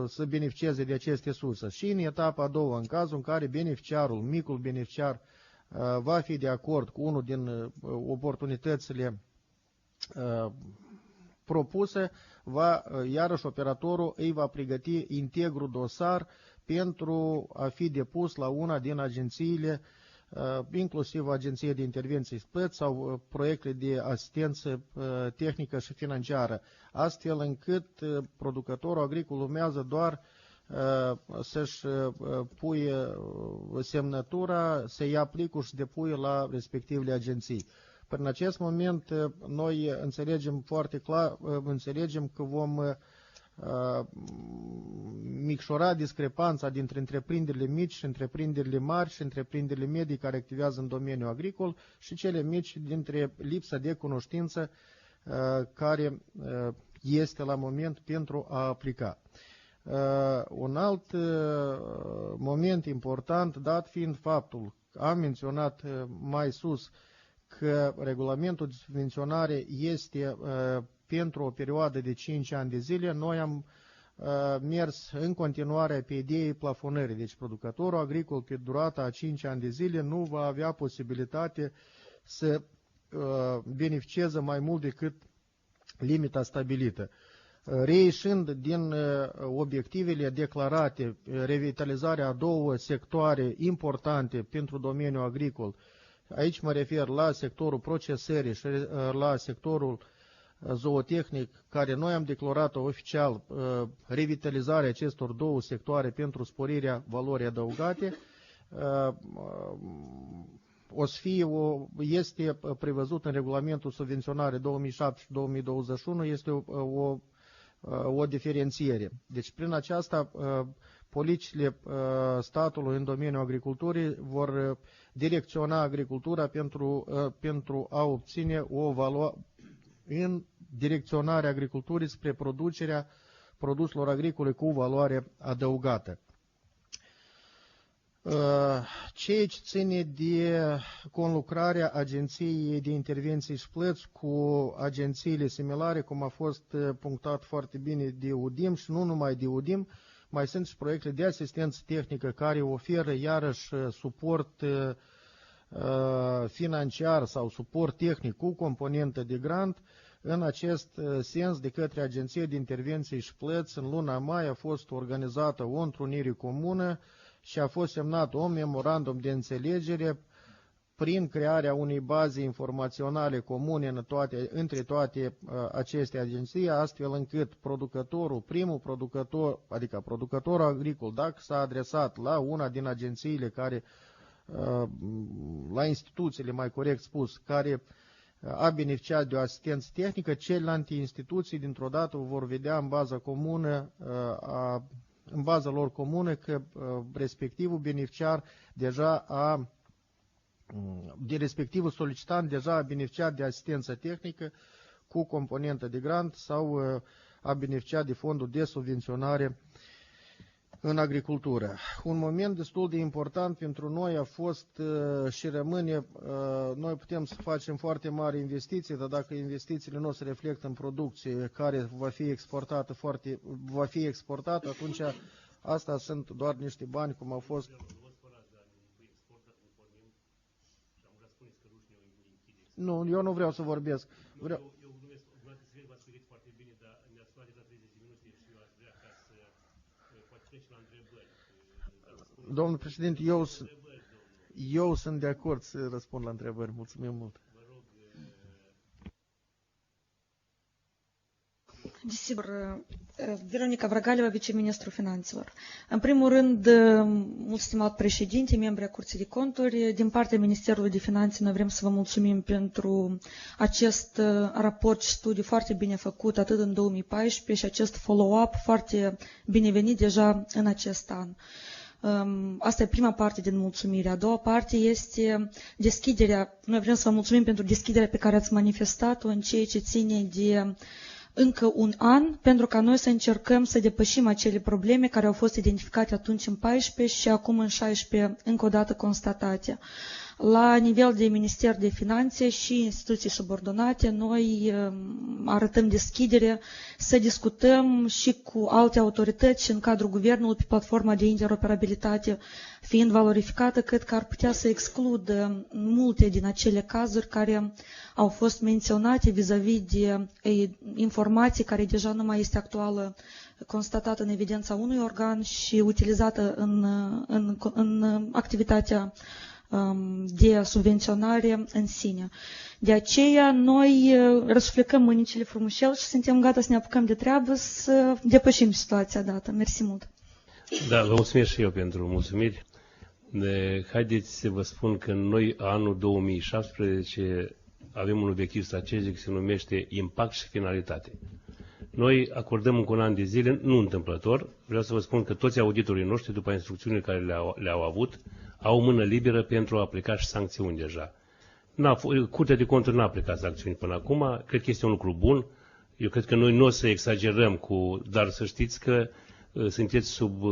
să beneficieze de aceste surse. Și în etapa a doua, în cazul în care beneficiarul, micul beneficiar, va fi de acord cu unul din oportunitățile propuse, iarăși operatorul îi va pregăti integru dosar pentru a fi depus la una din agențiile, inclusiv Agenția de Intervenții și Plăți sau proiecte de asistență tehnică și financiară, astfel încât producătorul agricol urmează doar să-și puie semnătura, să ia plicul și depuie la respectivele agenții. Prin acest moment noi înțelegem foarte clar, înțelegem că vom micșora discrepanța dintre întreprinderile mici și întreprinderile mari și întreprinderile medii care activează în domeniul agricol și cele mici dintre lipsa de cunoștință care este la moment pentru a aplica. Un alt moment important, dat fiind faptul, am menționat mai sus, că regulamentul de subvenționare este pentru o perioadă de 5 ani de zile, noi am mers în continuare pe ideea plafonării. Deci producătorul agricol pe durata a 5 ani de zile nu va avea posibilitate să beneficieze mai mult decât limita stabilită. Reieșind din obiectivele declarate, revitalizarea a 2 sectoare importante pentru domeniul agricol, aici mă refer la sectorul procesării și la sectorul zootehnic, care noi am declarat oficial revitalizarea acestor 2 sectoare pentru sporirea valorii adăugate, este prevăzut în regulamentul subvenționare 2007-2021, este o diferențiere. Deci prin aceasta politicile statului în domeniul agriculturii vor direcționa agricultura pentru a obține o valoare în direcționarea agriculturii spre producerea produselor agricole cu valoare adăugată. Ceea ce ține de conlucrarea Agenției de Intervenții și Plăți cu agențiile similare, cum a fost punctat foarte bine de UDIM și nu numai de UDIM, mai sunt și proiecte de asistență tehnică care oferă iarăși suport financiar sau suport tehnic cu componentă de grant. În acest sens, de către Agenția de Intervenții și Plăți, în luna mai a fost organizată o întrunire comună și a fost semnat un memorandum de înțelegere prin crearea unei baze informaționale comune între toate aceste agenții, astfel încât primul producător, adică producătorul agricol, dacă s-a adresat la una din agențiile care, la instituțiile mai corect spus, care a beneficiat de o asistență tehnică, celelalte instituții dintr-o dată vor vedea în baza comună, în baza lor comună, că respectivul beneficiar de respectivul solicitant deja a beneficiat de asistență tehnică cu componentă de grant sau a beneficiat de fondul de subvenționare în agricultură. Un moment destul de important pentru noi a fost și rămâne, noi putem să facem foarte mari investiții, dar dacă investițiile nu se reflectă în producție care va fi exportată, atunci asta sunt doar niște bani cum au fost. Nu, eu nu vreau să vorbesc. Domnul președinte, eu sunt de acord să răspund la întrebări. Mulțumim mult. Desigur, Veronica Vragaleva, viceministru finanțelor. În primul rând, mult stimat președinte, membri ai Curții de Conturi, din partea Ministerului de Finanțe, noi vrem să vă mulțumim pentru acest raport și studiu foarte bine făcut, atât în 2014 și acest follow-up foarte binevenit deja în acest an. Asta e prima parte din mulțumire. A doua parte este deschiderea. Noi vrem să vă mulțumim pentru deschiderea pe care ați manifestat-o în ceea ce ține de încă un an, pentru ca noi să încercăm să depășim acele probleme care au fost identificate atunci în 14 și acum în 16 încă o dată constatate. La nivel de Minister de Finanțe și instituții subordonate, noi arătăm deschidere să discutăm și cu alte autorități și în cadrul guvernului pe platforma de interoperabilitate fiind valorificată, cred că ar putea să excludă multe din acele cazuri care au fost menționate vis-a-vis de informații care deja nu mai este actuală, constatată în evidența unui organ și utilizată în activitatea de subvenționare în sine. De aceea noi răsuflecăm mânicile frumușel și suntem gata să ne apucăm de treabă să depășim situația dată. Mersi mult! Da, vă mulțumesc și eu pentru mulțumiri. Haideți să vă spun că noi, anul 2017, avem un obiectiv strategic, se numește impact și finalitate. Noi acordăm încă un an de zile, nu întâmplător, vreau să vă spun că toți auditorii noștri, după instrucțiunile care le-au avut, au mână liberă pentru a aplica și sancțiuni deja. Curtea de Conturi n-a aplicat sancțiuni până acum, cred că este un lucru bun. Eu cred că noi nu o să exagerăm dar să știți că sunteți sub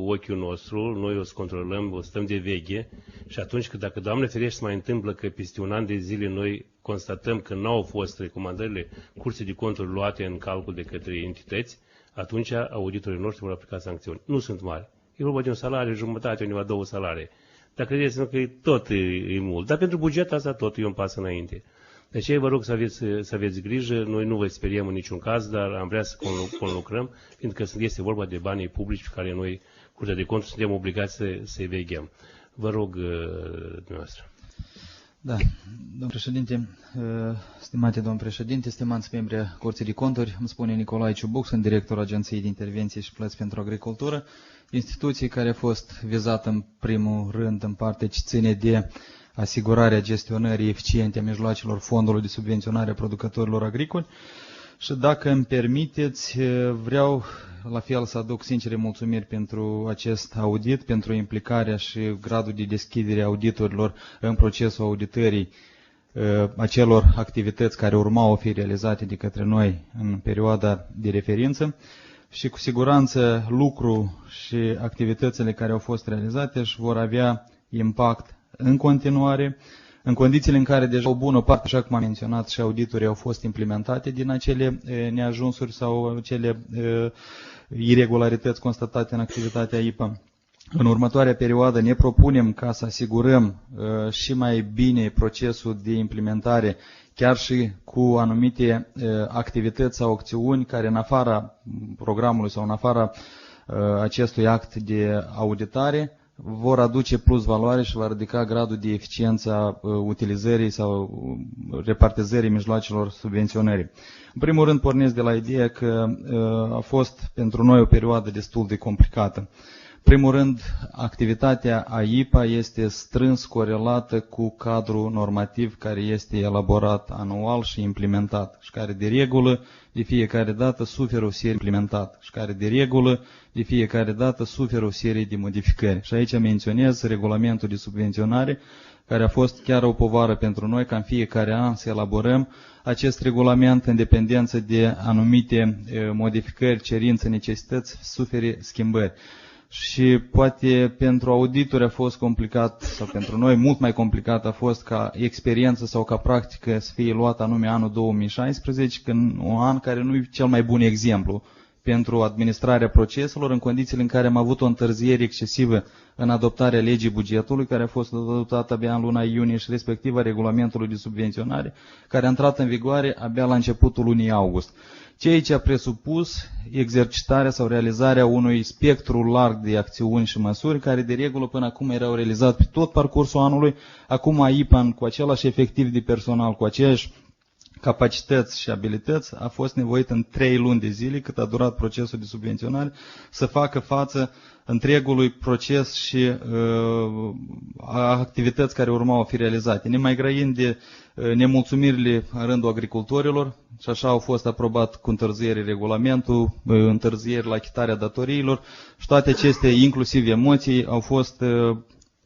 ochiul nostru, noi o să controlăm, o să stăm de veche și atunci dacă, Doamne ferește, se mai întâmplă că peste un an de zile noi constatăm că nu au fost recomandările Curții de Conturi luate în calcul de către entități, atunci auditorii noștri vor aplica sancțiuni. Nu sunt mari. E vorba de un salariu, jumătate, undeva 2 salarii. Dar credeți-mă că tot e mult. Dar pentru buget asta tot e un pas înainte. De aceea vă rog să aveți grijă, noi nu vă speriem în niciun caz, dar am vrea să conlucrăm, fiindcă este vorba de banii publici pe care noi, Curtea de Conturi, suntem obligați să-i veghem. Vă rog, dumneavoastră. Da, domnul președinte, stimate domn președinte, stimați membri ai Curții de Conturi, îmi spune Nicolae Ciubuc, sunt directorul Agenției de Intervenție și Plăți pentru Agricultură, instituție care a fost vizată în primul rând în parte ce ține de asigurarea gestionării eficiente a mijloacelor fondului de subvenționare a producătorilor agricoli. Și dacă îmi permiteți, vreau la fel să aduc sincere mulțumiri pentru acest audit, pentru implicarea și gradul de deschidere a auditorilor în procesul auditării acelor activități care urmau a fi realizate de către noi în perioada de referință. Și cu siguranță lucru și activitățile care au fost realizate își vor avea impact în continuare, în condițiile în care deja o bună parte, așa cum am menționat, și auditorii au fost implementate din acele neajunsuri sau acele iregularități constatate în activitatea IPA. În următoarea perioadă ne propunem ca să asigurăm și mai bine procesul de implementare, chiar și cu anumite activități sau acțiuni care în afara programului sau în afara acestui act de auditare vor aduce plus valoare și va ridica gradul de eficiență a utilizării sau repartizării mijloacelor subvenționării. În primul rând pornesc de la ideea că a fost pentru noi o perioadă destul de complicată. În primul rând, activitatea AIPA este strâns corelată cu cadrul normativ care este elaborat anual și implementat și care de regulă de fiecare dată suferă o serie implementat și care de regulă de fiecare dată suferă o serie de modificări. Și aici menționez regulamentul de subvenționare, care a fost chiar o povară pentru noi ca în fiecare an să elaborăm acest regulament în dependență de anumite modificări, cerințe, necesități, suferi schimbări. și poate pentru auditori a fost complicat, sau pentru noi mult mai complicat a fost ca experiență sau ca practică să fie luată anume anul 2016, când un an care nu e cel mai bun exemplu pentru administrarea proceselor, în condițiile în care am avut o întârziere excesivă în adoptarea legii bugetului, care a fost adoptată abia în luna iunie, și respectiv a regulamentului de subvenționare, care a intrat în vigoare abia la începutul lunii august. Ceea ce a presupus exercitarea sau realizarea unui spectru larg de acțiuni și măsuri, care de regulă până acum erau realizate pe tot parcursul anului. Acum IPAN, cu același efectiv de personal, cu aceeași capacități și abilități, a fost nevoit în 3 luni de zile, cât a durat procesul de subvenționare, să facă față întregului proces și activități care urmau a fi realizate. Nemai grăind de nemulțumirile în rândul agricultorilor, și așa au fost aprobat cu întârziere regulamentul, întârzieri la achitarea datoriilor, și toate acestea, inclusiv emoții, au fost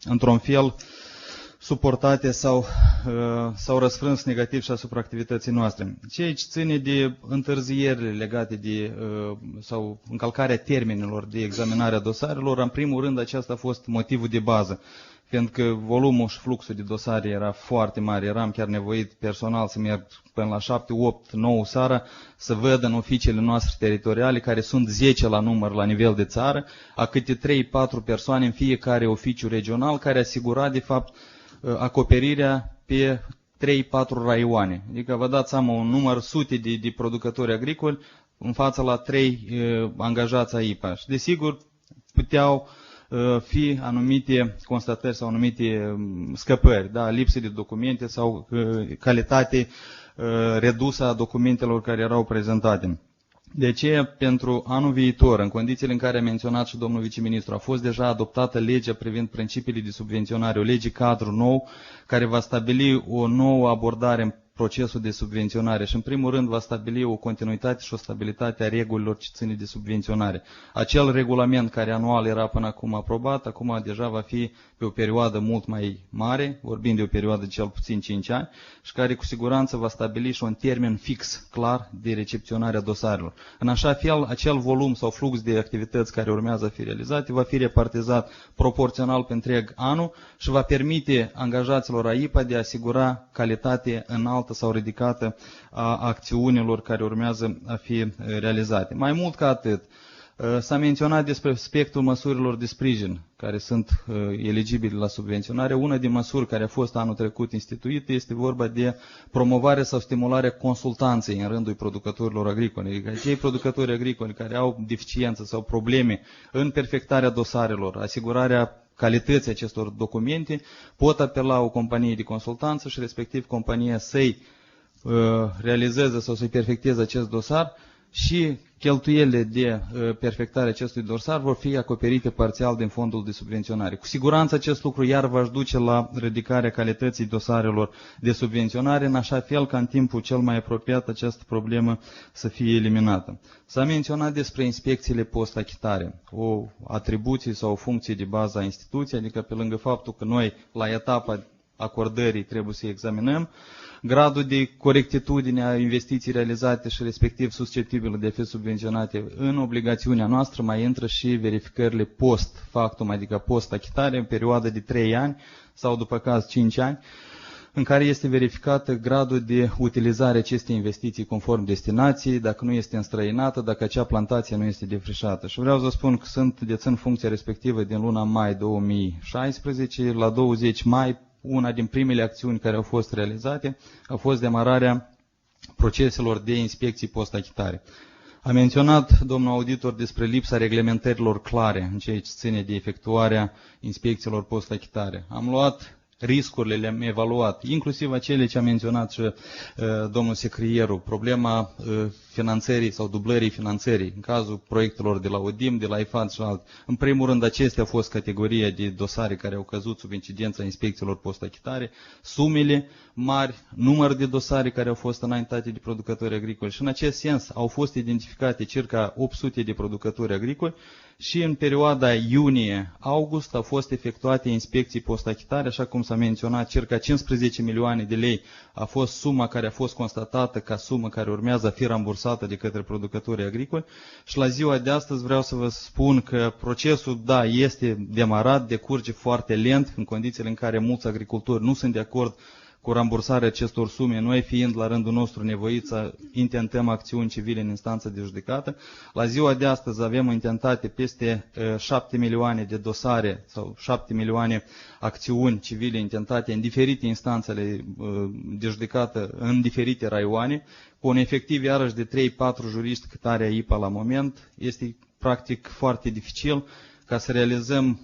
într-un fel suportate sau răsfrâns negativ și asupra activității noastre. Ceea ce ține de întârzierile legate de sau încălcarea termenilor de examinare a dosarelor, în primul rând acesta a fost motivul de bază, fiindcă volumul și fluxul de dosare era foarte mare, eram chiar nevoit personal să merg până la 7, 8, 9 seara să văd în oficiile noastre teritoriale, care sunt 10 la număr la nivel de țară, a câte 3-4 persoane în fiecare oficiu regional, care asigura de fapt acoperirea pe 3-4 raioane. Adică vă dați seama un număr sute de producători agricoli în fața la 3 angajați a IPA. Și desigur puteau fi anumite constatări sau anumite scăpări, da? Lipsă de documente sau calitate redusă a documentelor care erau prezentate. De aceea, pentru anul viitor, în condițiile în care a menționat și domnul viceministru, a fost deja adoptată legea privind principiile de subvenționare, o lege cadru nou, care va stabili o nouă abordare în procesul de subvenționare și, în primul rând, va stabili o continuitate și o stabilitate a regulilor ce ține de subvenționare. Acel regulament care anual era până acum aprobat, acum deja va fi pe o perioadă mult mai mare, vorbind de o perioadă de cel puțin 5 ani, și care cu siguranță va stabili și un termen fix, clar, de recepționare a dosarelor. În așa fel, acel volum sau flux de activități care urmează a fi realizate va fi repartizat proporțional pe întreg anul și va permite angajaților AIPA de a asigura calitate înaltă sau ridicată a acțiunilor care urmează a fi realizate. Mai mult ca atât, s-a menționat despre spectrul măsurilor de sprijin care sunt eligibile la subvenționare. Una din măsuri care a fost anul trecut instituită este vorba de promovare sau stimulare consultanței în rândul producătorilor agricoli. Adică cei producători agricoli care au deficiențe sau probleme în perfectarea dosarelor, asigurarea calității acestor documente, pot apela o companie de consultanță și respectiv compania să-i realizeze sau să-i perfecteze acest dosar și cheltuielile de perfectare acestui dosar vor fi acoperite parțial din fondul de subvenționare. Cu siguranță acest lucru iar va duce la ridicarea calității dosarelor de subvenționare, în așa fel ca în timpul cel mai apropiat această problemă să fie eliminată. S-a menționat despre inspecțiile post-achitare, o atribuție sau o funcție de bază a instituției, adică pe lângă faptul că noi la etapa acordării trebuie să examinăm, gradul de corectitudine a investiții realizate și respectiv susceptibile de a fi subvenționate în obligațiunea noastră mai intră și verificările post-factum, adică post-achitare, în perioadă de 3 ani sau după caz 5 ani, în care este verificată gradul de utilizare acestei investiții conform destinației, dacă nu este înstrăinată, dacă acea plantație nu este defrișată. Și vreau să spun că dețin funcția respectivă din luna mai 2016, la 20 mai, una din primele acțiuni care au fost realizate a fost demararea proceselor de inspecții post-achitare. A menționat domnul auditor despre lipsa reglementărilor clare în ceea ce ține de efectuarea inspecțiilor post-achitare. Am luat riscurile, le-am evaluat, inclusiv acele ce a menționat și domnul Secrieru, problema finanțării sau dublării finanțării, în cazul proiectelor de la ODIM, de la IFAD și alt. În primul rând, acestea au fost categoria de dosare care au căzut sub incidența inspecțiilor post-achitare, sumele mari, număr de dosare care au fost înaintate de producători agricoli și în acest sens au fost identificate circa 800 de producători agricoli și în perioada iunie-august au fost efectuate inspecții post-achitare, așa cum s-a s-a menționat, circa 15 milioane de lei a fost suma care a fost constatată ca sumă care urmează a fi rambursată de către producătorii agricoli și la ziua de astăzi vreau să vă spun că procesul, da, este demarat, decurge foarte lent în condițiile în care mulți agricultori nu sunt de acord cu rambursarea acestor sume, noi fiind la rândul nostru nevoiți să intentăm acțiuni civile în instanță de judecată. La ziua de astăzi avem intentate peste 7 milioane de dosare sau 7 milioane acțiuni civile intentate în diferite instanțele de judecată în diferite raioane, cu un efectiv iarăși de 3-4 juriști cât are IPA la moment. Este practic foarte dificil ca să realizăm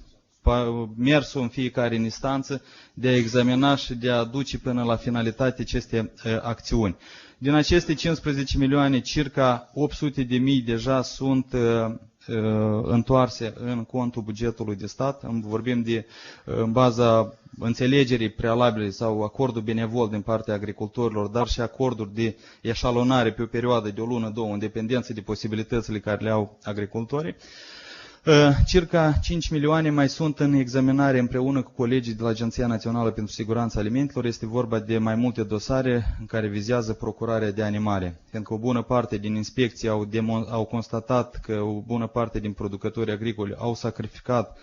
mersul în fiecare în instanță de a examina și de a aduce până la finalitate aceste acțiuni. Din aceste 15 milioane, circa 800.000 deja sunt întoarse în contul bugetului de stat. Vorbim de în baza înțelegerii prealabile sau acordul benevol din partea agricultorilor, dar și acorduri de eșalonare pe o perioadă de o lună, două, în dependență de posibilitățile care le au agricultorii. Circa 5 milioane mai sunt în examinare împreună cu colegii de la Agenția Națională pentru Siguranța Alimentelor. Este vorba de mai multe dosare în care vizează procurarea de animale. Pentru că o bună parte din inspecții au constatat că o bună parte din producătorii agricoli au sacrificat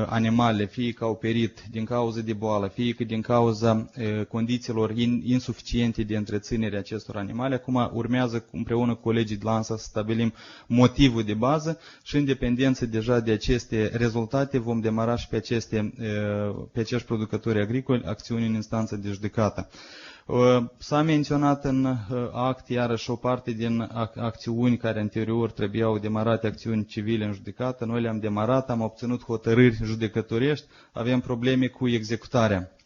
animale, fie că au perit din cauza de boală, fie că din cauza condițiilor insuficiente de întreținere acestor animale. Acum urmează împreună cu colegii de la ANSA să stabilim motivul de bază și în dependență deja de aceste rezultate vom demara și pe acești producători agricoli acțiuni în instanță de judecată. S-a menționat în act iarăși o parte din acțiuni care anterior trebuiau demarate, acțiuni civile în judecată. Noi le-am demarat, am obținut hotărâri judecătorești, avem probleme cu executarea,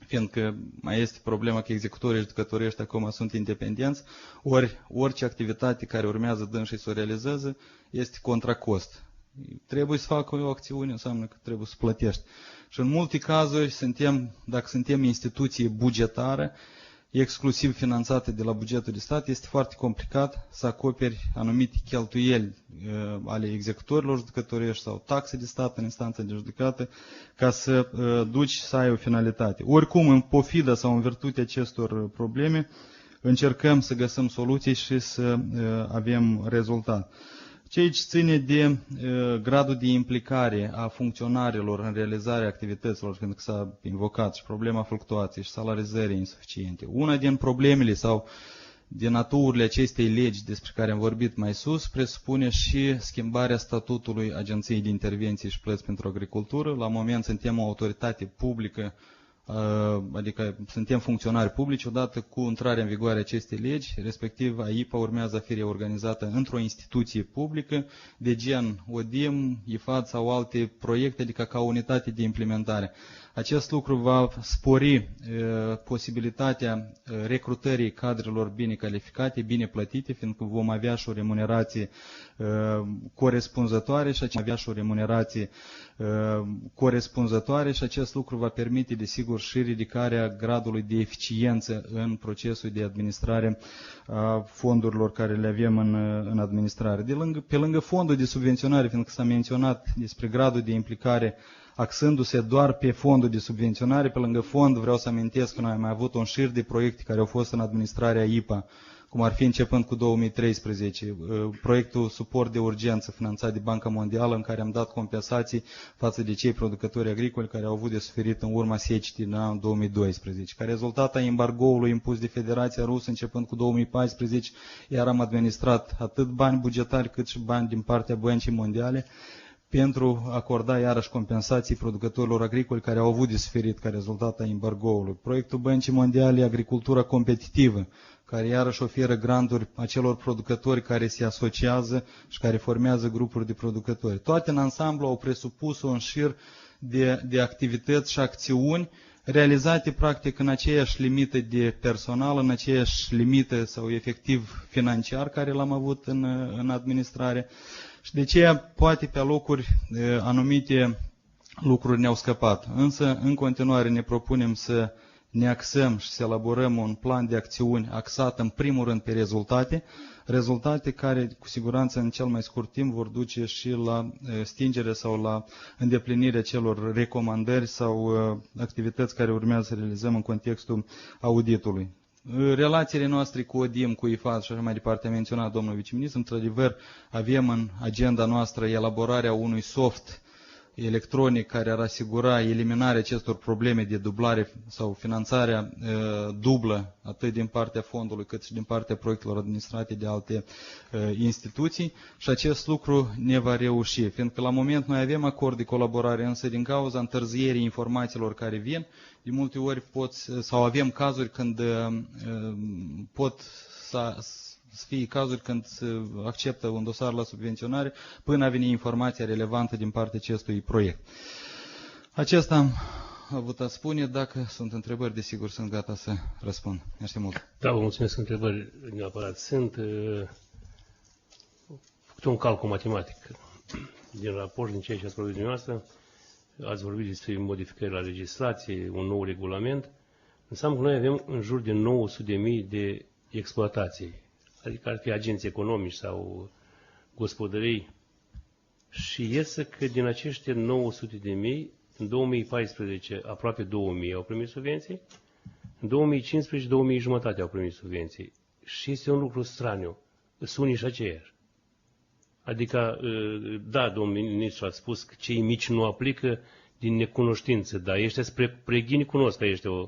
fiindcă mai este problema că executorii judecătorești acum sunt independenți, ori orice activitate care urmează dânsii să o realizeze este contra cost. Trebuie să facă o acțiune, înseamnă că trebuie să plătești. Și în multe cazuri, dacă suntem instituție bugetară, exclusiv finanțate de la bugetul de stat, este foarte complicat să acoperi anumite cheltuieli ale executorilor judecătorești sau taxe de stat în instanță de judecată ca să duci să ai o finalitate. Oricum, în pofida sau în virtutea acestor probleme, încercăm să găsim soluții și să avem rezultat. Ceea ce ține de gradul de implicare a funcționarilor în realizarea activităților, pentru că s-a invocat și problema fluctuației și salarizării insuficiente. Una din problemele sau din naturile acestei legi despre care am vorbit mai sus presupune și schimbarea statutului Agenției de Intervenție și Plăți pentru Agricultură. La moment suntem o autoritate publică, adică suntem funcționari publici, odată cu intrarea în vigoare acestei legi, respectiv AIPA urmează a fi reorganizată într-o instituție publică de gen ODIM, IFAD sau alte proiecte, adică ca unitate de implementare. Acest lucru va spori posibilitatea recrutării cadrelor bine calificate, bine plătite, fiindcă vom avea și o remunerație corespunzătoare și acest lucru va permite, desigur, și ridicarea gradului de eficiență în procesul de administrare a fondurilor care le avem în administrare. Pe lângă fondul de subvenționare, fiindcă s-a menționat despre gradul de implicare axându-se doar pe fondul de subvenționare, pe lângă fond vreau să amintesc că noi am mai avut un șir de proiecte care au fost în administrarea IPA, cum ar fi începând cu 2013, proiectul suport de urgență finanțat de Banca Mondială, în care am dat compensații față de cei producători agricoli care au avut de suferit în urma secetii din anul 2012. Ca rezultat a embargoului impus de Federația Rusă începând cu 2014, iar am administrat atât bani bugetari cât și bani din partea Băncii Mondiale pentru a acorda iarăși compensații producătorilor agricoli care au avut de suferit ca rezultat a embargoului. Proiectul Băncii Mondiale Agricultura Competitivă, care iarăși oferă granturi acelor producători care se asociază și care formează grupuri de producători. Toate în ansamblu au presupus un șir de activități și acțiuni realizate practic în aceeași limită de personal, în aceeași limită sau efectiv financiar care l-am avut în administrare. Și de aceea, poate pe locuri, anumite lucruri ne-au scăpat. Însă, în continuare, ne propunem să ne axăm și să elaborăm un plan de acțiuni axat în primul rând pe rezultate care cu siguranță în cel mai scurt timp vor duce și la stingerea sau la îndeplinirea celor recomandări sau activități care urmează să realizăm în contextul auditului. Relațiile noastre cu ODIM, cu IFAD și așa mai departe, a menționat domnul viceministru, într-adevăr avem în agenda noastră elaborarea unui soft electronic care ar asigura eliminarea acestor probleme de dublare sau finanțarea dublă atât din partea fondului cât și din partea proiectelor administrate de alte instituții și acest lucru ne va reuși, fiindcă la moment noi avem acord de colaborare, însă din cauza întârzierii informațiilor care vin, de multe ori sau avem cazuri când pot să fie cazuri când se acceptă un dosar la subvenționare până a veni informația relevantă din partea acestui proiect. Acesta am avut a spune. Dacă sunt întrebări, desigur, sunt gata să răspund. Mersi mult. Da, vă mulțumesc. Întrebări neapărat sunt. Făcut un calcul matematic din raport, din ceea ce ați vorbit dumneavoastră. Ați vorbit despre modificări la legislație, un nou regulament. Înseamnă că noi avem în jur de 900.000 de exploatații. Adică ar fi agenți economici sau gospodării. Și iese că din acești 900.000, în 2014 aproape 2.000 au primit subvenții, în 2015 2.500 au primit subvenții. Și este un lucru straniu. Sunt unii și aceiași. Adică, da, domnul ministru a spus că cei mici nu aplică din necunoștință, dar ăștia spre preghini cunosc că este 1.500.000,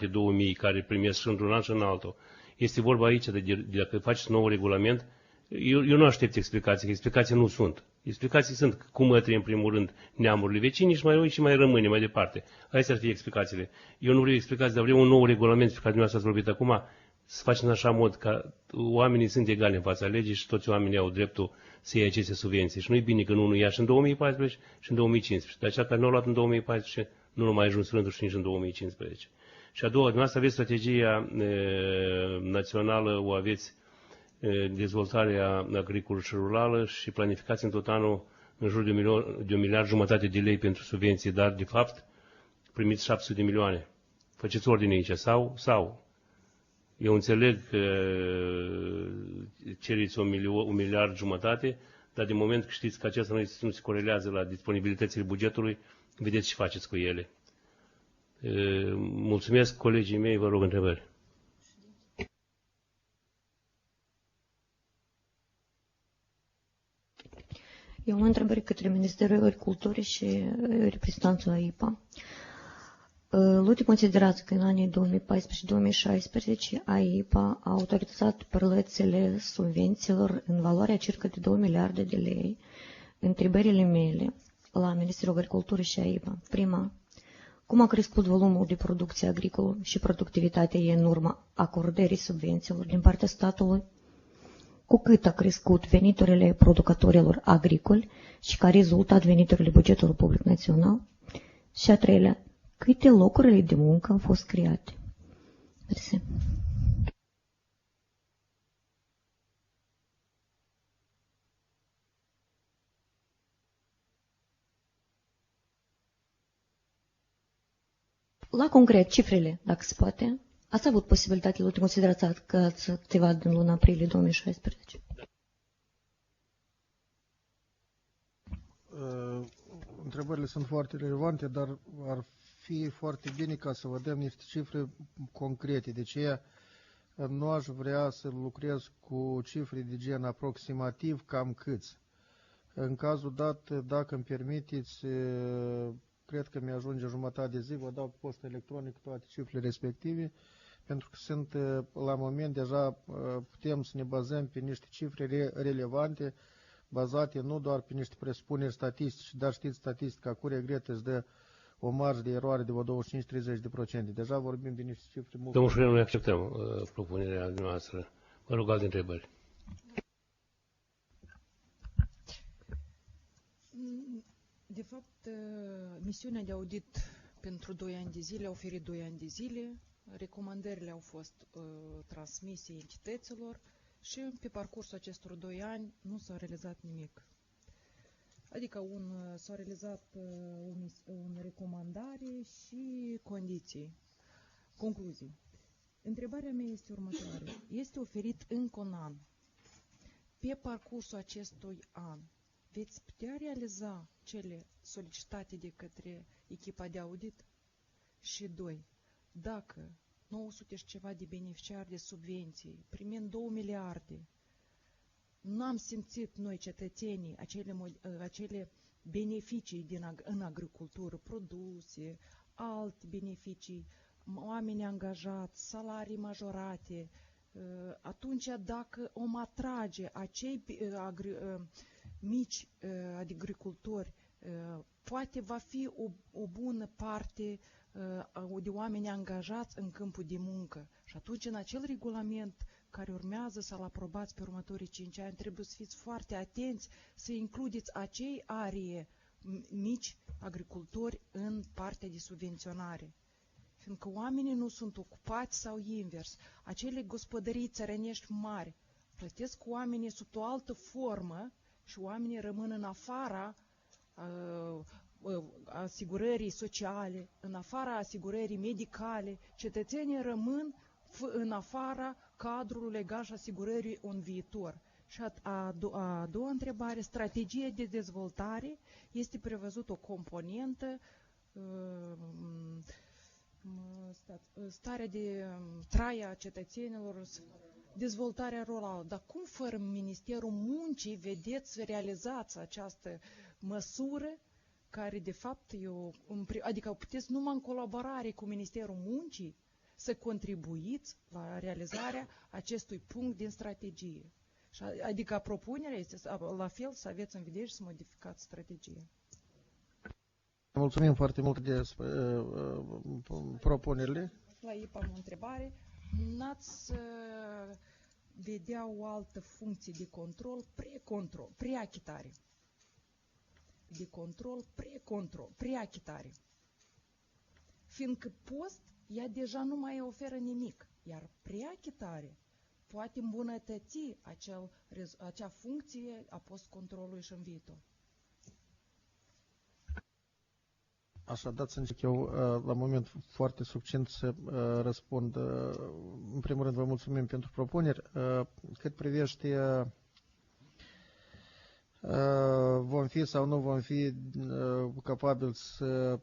2.000 care primesc și într-un an și în altul. Este vorba aici de dacă faceți nou regulament, eu nu aștept explicații, că explicații nu sunt. Explicații sunt cum trăim în primul rând neamurile vecinii și mai rămâne și mai rămâne mai departe. Astea ar fi explicațiile. Eu nu vreau explicații, dar vreau un nou regulament pe care dumneavoastră ați vorbit acum, să facem în așa mod că oamenii sunt egali în fața legii și toți oamenii au dreptul să iei aceste subvenții. Și nu e bine că unul ia și în 2014 și în 2015. Dar cea care nu a luat în 2014 nu mai ajuns rândul și nici în 2015. Și a doua, dumneavoastră aveți strategia națională, o aveți dezvoltarea agricolă și rurală și planificați în tot anul în jur de 1,5 miliard de lei pentru subvenții, dar de fapt primiți 700 de milioane. Faceți ordine aici, sau? Eu înțeleg că cereți 1,5 miliard, dar din moment că știți că acesta nu se corelează la disponibilitățile bugetului, vedeți ce faceți cu ele. Mulțumesc, colegii mei, vă rog întrebări. Eu am întrebări către Ministerul Agriculturii și reprezentantul AIPA. Luând în considerație că în anii 2014-2016 AIPA a autorizat plățile subvențiilor în valoare a circa de 2 miliarde de lei, întrebările mele la Ministerul Agriculturii și AIPA. Prima, cum a crescut volumul de producție agricolă și productivitatea ei în urma acordării subvențiilor din partea statului? Cu cât a crescut veniturile producătorilor agricoli și ca rezultat veniturile bugetului public național? Și a treilea, câte locuri de muncă au fost create? Mersi. La concret, cifrele, dacă se poate, ați avut posibilitatea de considerație că ați activat din luna aprilie 2016? Întrebările sunt foarte relevante, dar ar fi foarte bine ca să vedem niște cifre concrete. De aceea nu aș vrea să lucrez cu cifre de gen aproximativ cam câți. În cazul dat, dacă îmi permiteți, cred că mi-ajunge jumătate de zi, vă dau pe poștă electronic toate cifrele respective, pentru că sunt, la moment, deja putem să ne bazăm pe niște cifre relevante, bazate nu doar pe niște presupuneri statistici, dar știți, statistica cu regret îți dă o marjă de eroare de 25-30%. Deja vorbim de niște cifre mult. Domnul Șureanu, noi acceptăm propunerea noastră. Vă rog alte întrebări. De fapt, misiunea de audit pentru 2 ani de zile a oferit 2 ani de zile, recomandările au fost transmise entităților și pe parcursul acestor 2 ani nu s-a realizat nimic. Adică s-au realizat o recomandare și condiții, concluzii. Întrebarea mea este următoare. Este oferit încă un an. Pe parcursul acestui an, veți putea realiza cele solicitate de către echipa de audit? Și 2. Dacă 900 și ceva de beneficiari de subvenții, primind 2 miliarde, nu am simțit noi, cetățenii, acele beneficii în agricultură, produse, alte beneficii, oameni angajați, salarii majorate, atunci dacă om atrage acei mici agricultori, poate va fi o bună parte de oameni angajați în câmpul de muncă. Și atunci, în acel regulament care urmează să-l aprobați pe următorii 5 ani, trebuie să fiți foarte atenți să includeți acei arie mici agricultori în partea de subvenționare. Fiindcă oamenii nu sunt ocupați sau invers. Acele gospodării țărănești mari plătesc oamenii sub o altă formă și oamenii rămân în afara asigurării sociale, în afara asigurării medicale, cetățenii rămân în afara cadrului legal și asigurării în viitor. Și a doua întrebare, strategie de dezvoltare, este prevăzut o componentă, starea de trai a cetățenilor, dezvoltarea rurală. Dar cum fără Ministerul Muncii vedeți să realizați această măsură care de fapt adică puteți numai în colaborare cu Ministerul Muncii să contribuiți la realizarea acestui punct din strategie. Adică propunerea este la fel să aveți în vedere și să modificați strategia. Mulțumim foarte mult de propunerile. La IPA am o întrebare. N-ați vedea o altă funcție de control, preachitare. De control, preachitare. Fiindcă post, ea deja nu mai oferă nimic, iar preachitare poate îmbunătăți acea funcție a postcontrolului și în viitor. Așa, dați-mi eu la moment foarte succint să răspund. În primul rând vă mulțumim pentru propuneri. Cât privește vom fi sau nu vom fi capabili să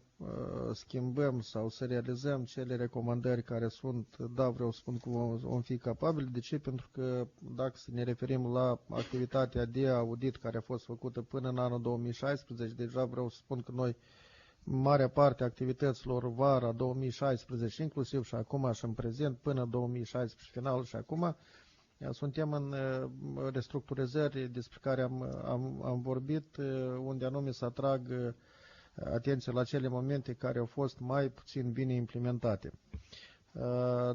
schimbăm sau să realizăm cele recomandări care sunt, da, vreau să spun că vom fi capabili. De ce? Pentru că dacă ne referim la activitatea de audit care a fost făcută până în anul 2016, deja vreau să spun că noi marea parte a activităților vara 2016, inclusiv și acum și în prezent, până 2016 final și acum, suntem în restructurizări despre care am vorbit, unde anume să atrag atenție la cele momente care au fost mai puțin bine implementate.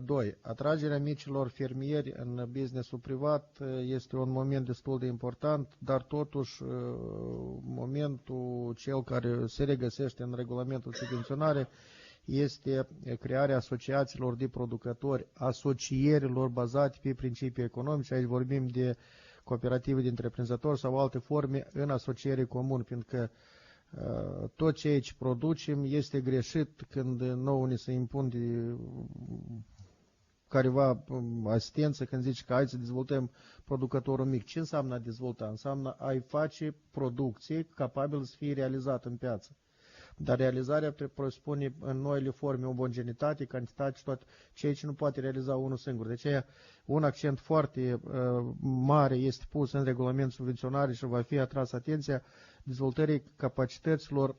2. Atragerea micilor fermieri în businessul privat este un moment destul de important, dar totuși momentul cel care se regăsește în regulamentul subvenționare este crearea asociațiilor de producători, asocierilor bazate pe principii economice. Aici vorbim de cooperative de întreprinzători sau alte forme în asociere comun, fiindcă tot ceea ce producem este greșit când nouă ni se impun de careva asistență, când zici că hai să dezvoltăm producătorul mic. Ce înseamnă a dezvolta? Înseamnă a-i face producție capabilă să fie realizată în piață. Dar realizarea presupune în noile forme omogenitate, cantitate și toate ceea ce nu poate realiza unul singur. De aceea, un accent foarte mare este pus în regulamentul subvenționare și va fi atras atenția dezvoltării capacităților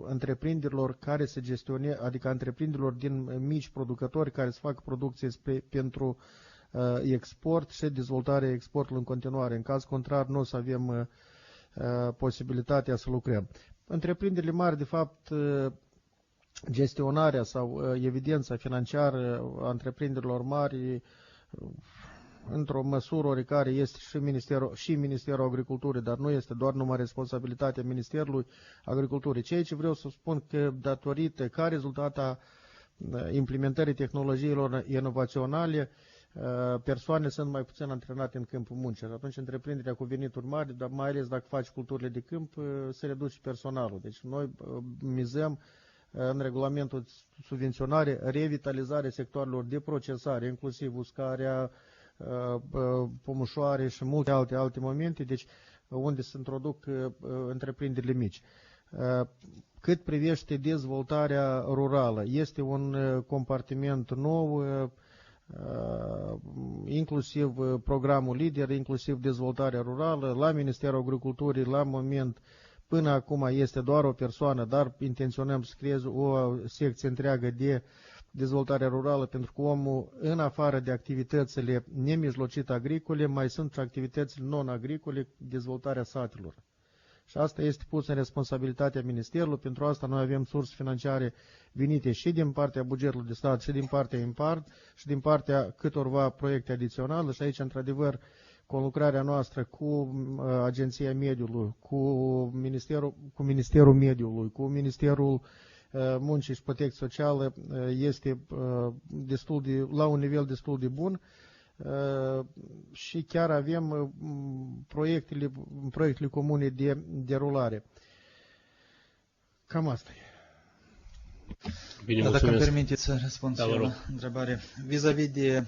întreprinderilor care se gestionează, adică întreprinderilor din mici producători care să facă producție pentru export și dezvoltarea exportului în continuare. În caz contrar, nu o să avem posibilitatea să lucrăm. Întreprinderile mari, de fapt, gestionarea sau evidența financiară a întreprinderilor mari, într-o măsură oricare, este și Ministerul Agriculturii, dar nu este doar numai responsabilitatea Ministerului Agriculturii. Ceea ce vreau să spun că datorită ca rezultat a implementării tehnologiilor inovaționale, persoane sunt mai puțin antrenate în câmpul muncii. Atunci întreprinderea cu venituri mari, dar mai ales dacă faci culturile de câmp, se reduce personalul. Deci noi mizăm în regulamentul subvenționare revitalizarea sectoarelor de procesare, inclusiv uscarea, pomușoare și multe alte momente, deci unde se introduc întreprinderile mici. Cât privește dezvoltarea rurală, este un compartiment nou, inclusiv programul LIDER, inclusiv dezvoltarea rurală, la Ministerul Agriculturii, la moment, până acum este doar o persoană, dar intenționăm să creez o secție întreagă de dezvoltare rurală, pentru că omul, în afară de activitățile nemijlocite agricole, mai sunt și activitățile non-agricole, dezvoltarea satelor. Și asta este pus în responsabilitatea Ministerului, pentru asta noi avem surse financiare venite și din partea bugetului de stat, și din partea IMPART, și din partea câtorva proiecte adiționale, și aici, într-adevăr, conlucrarea noastră cu Agenția Mediului, cu Ministerul Mediului, cu Ministerul Muncii și Protecție Socială este la un nivel destul de bun și chiar avem proiectele comune de derulare. Cam asta e. Bine, dacă îmi permiteți să răspund da, la întrebare. Vis-a-vis de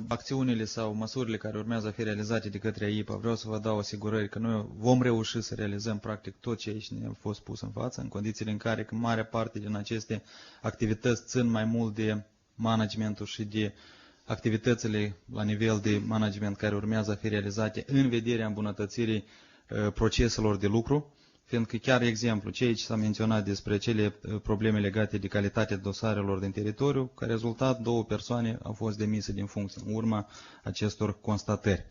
acțiunile sau măsurile care urmează a fi realizate de către AIPA, vreau să vă dau asigurări că noi vom reuși să realizăm practic tot ce aici ne-a fost pus în față, în condițiile în care mare parte din aceste activități țin mai mult de managementul și de activitățile la nivel de management care urmează a fi realizate în vederea îmbunătățirii proceselor de lucru, fiindcă chiar exemplu, ceea ce s-a menționat despre cele probleme legate de calitatea dosarelor din teritoriu, ca rezultat 2 persoane au fost demise din funcție în urma acestor constatări.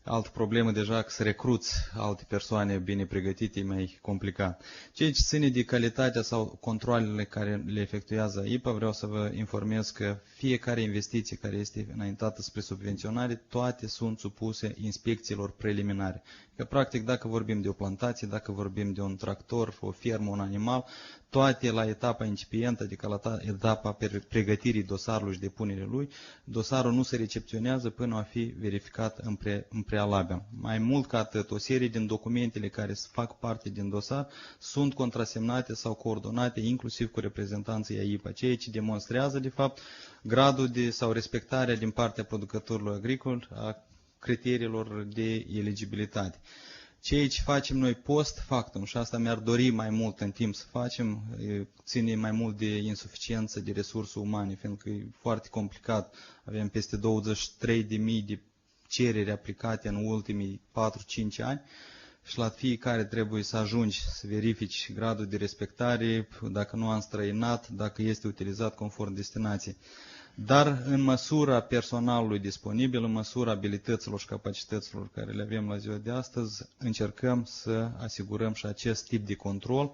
Altă problemă deja că să recruți alte persoane bine pregătite e mai complicat. Ceea ce ține de calitatea sau controlele care le efectuează AIPA, vreau să vă informez că fiecare investiție care este înaintată spre subvenționare, toate sunt supuse inspecțiilor preliminare. Că practic dacă vorbim de o plantație, dacă vorbim de un tractor, o fermă, un animal, toate la etapa incipientă, adică la etapa pregătirii dosarului și depunerii lui, dosarul nu se recepționează până va fi verificat în prealabil. Mai mult ca atât, o serie din documentele care fac parte din dosar sunt contrasemnate sau coordonate inclusiv cu reprezentanții AIPA, ceea ce demonstrează de fapt gradul sau respectarea din partea producătorilor agricoli a criteriilor de eligibilitate. Ceea ce facem noi post factum, și asta mi-ar dori mai mult în timp să facem, ține mai mult de insuficiență de resurse umane, fiindcă e foarte complicat. Avem peste 23.000 de cereri aplicate în ultimii 4-5 ani și la fiecare trebuie să ajungi să verifici gradul de respectare, dacă nu a înstrăinat, dacă este utilizat conform destinației. Dar în măsura personalului disponibil, în măsura abilităților și capacităților care le avem la ziua de astăzi, încercăm să asigurăm și acest tip de control,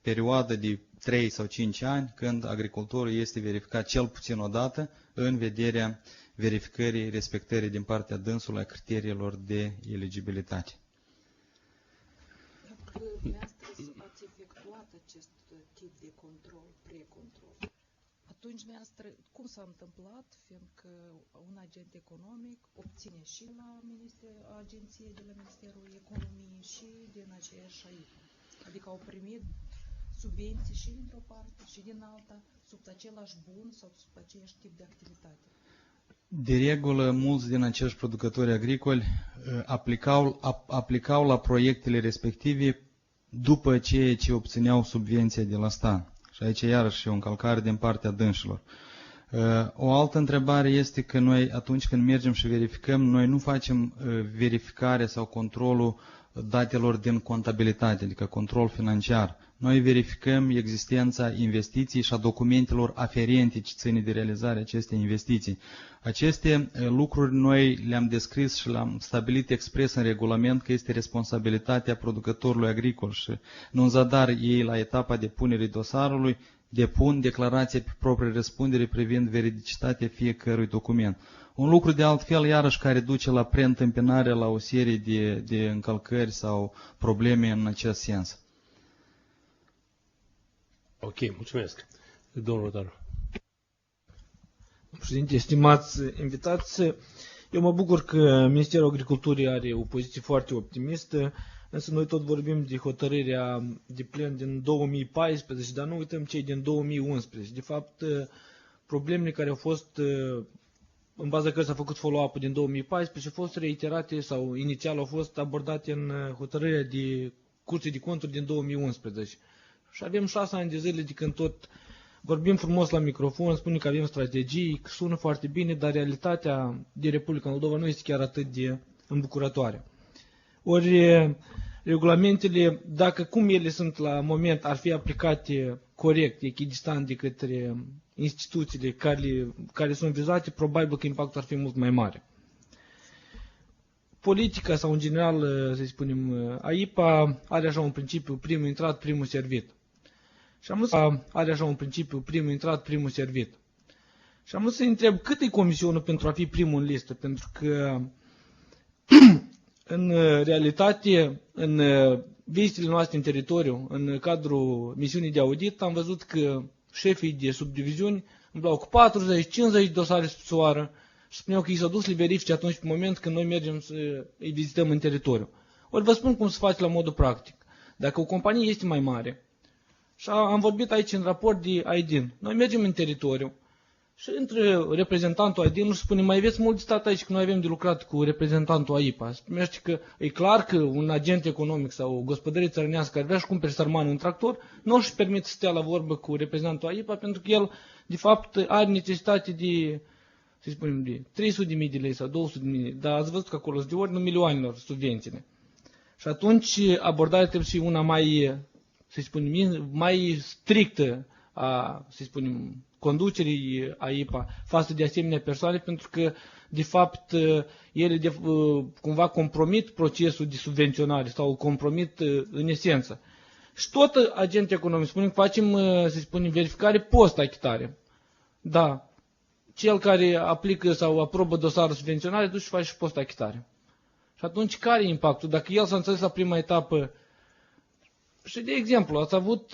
perioadă de 3 sau 5 ani, când agricultorul este verificat cel puțin o dată în vederea verificării, respectării din partea dânsului a criteriilor de eligibilitate. Ați efectuat acest tip de control, precontrol. Atunci, cum s-a întâmplat, fiindcă un agent economic obține și la agenție de la Ministerul Economiei și din aceeași AIPA. Adică au primit subvenții și dintr-o parte și din alta, sub același bun sau sub același tip de activitate. De regulă, mulți din acești producători agricoli aplicau la proiectele respective după ce obțineau subvenția de la stat. Și aici iarăși e o încălcare din partea dânșilor. O altă întrebare este că noi atunci când mergem și verificăm, noi nu facem verificare sau controlul datelor din contabilitate, adică control financiar. Noi verificăm existența investiției și a documentelor aferente ce ține de realizarea acestei investiții. Aceste lucruri noi le-am descris și le-am stabilit expres în regulament că este responsabilitatea producătorului agricol și în zadar ei la etapa depunerii dosarului depun declarație pe proprie răspundere privind veridicitatea fiecărui document. Un lucru de altfel, iarăși, care duce la preîntâmpinare la o serie de încălcări sau probleme în acest sens. Ok, mulțumesc. Domnul Rotaru. președinte, stimați invitați, eu mă bucur că Ministerul Agriculturii are o poziție foarte optimistă, însă noi tot vorbim de hotărârea de plen din 2014, dar nu uităm cei din 2011. De fapt, problemele care au fost, în baza cărora s-a făcut follow-up din 2014, au fost reiterate sau inițial au fost abordate în hotărârea de Curții de Conturi din 2011. Și avem 6 ani de zile de când tot vorbim frumos la microfon, spunem că avem strategii, că sună foarte bine, dar realitatea din Republica Moldova nu este chiar atât de îmbucurătoare. Ori regulamentele, dacă cum ele sunt la moment, ar fi aplicate corect, echidistant de către instituțiile care sunt vizate, probabil că impactul ar fi mult mai mare. Politica sau în general, să spunem, AIPA are așa un principiu, primul intrat, primul servit. Și am vrut să întreb cât e comisionul pentru a fi primul în listă, pentru că în realitate, în vizitele noastre în teritoriu, în cadrul misiunii de audit, am văzut că șefii de subdiviziuni îmblau cu 40-50 dosare sub soară și spuneau că ei s-au dus să le verifice atunci pe moment când noi mergem să îi vizităm în teritoriu. Ori vă spun cum se face la modul practic. Dacă o companie este mai mare, și am vorbit aici în raport de AIDIN, noi mergem în teritoriu și între reprezentantul AIDIN și spune, mai aveți mult de stat aici că noi avem de lucrat cu reprezentantul AIPA. Spunește că e clar că un agent economic sau o gospodărie țărănească care vrea să cumpere sărmanul un tractor, nu își permite să stea la vorbă cu reprezentantul AIPA pentru că el, de fapt, are necesitate de, să spunem, de 300.000 de lei sau 200.000, dar ați văzut că acolo sunt de ordinul milioanelor subvențiile. Și atunci abordarea trebuie să fie una mai, să spunem, mai strictă a, să spunem, conducerii AIPA față de asemenea persoane, pentru că, de fapt, ele cumva compromit procesul de subvenționare sau îl compromit în esență. Și tot agent economic, spunem că facem, să spunem, verificare post-achitare. Da, cel care aplică sau aprobă dosarul subvenționare, duce și face și post-achitare. Și atunci, care e impactul? Dacă el s-a înțeles la prima etapă, și de exemplu, ați avut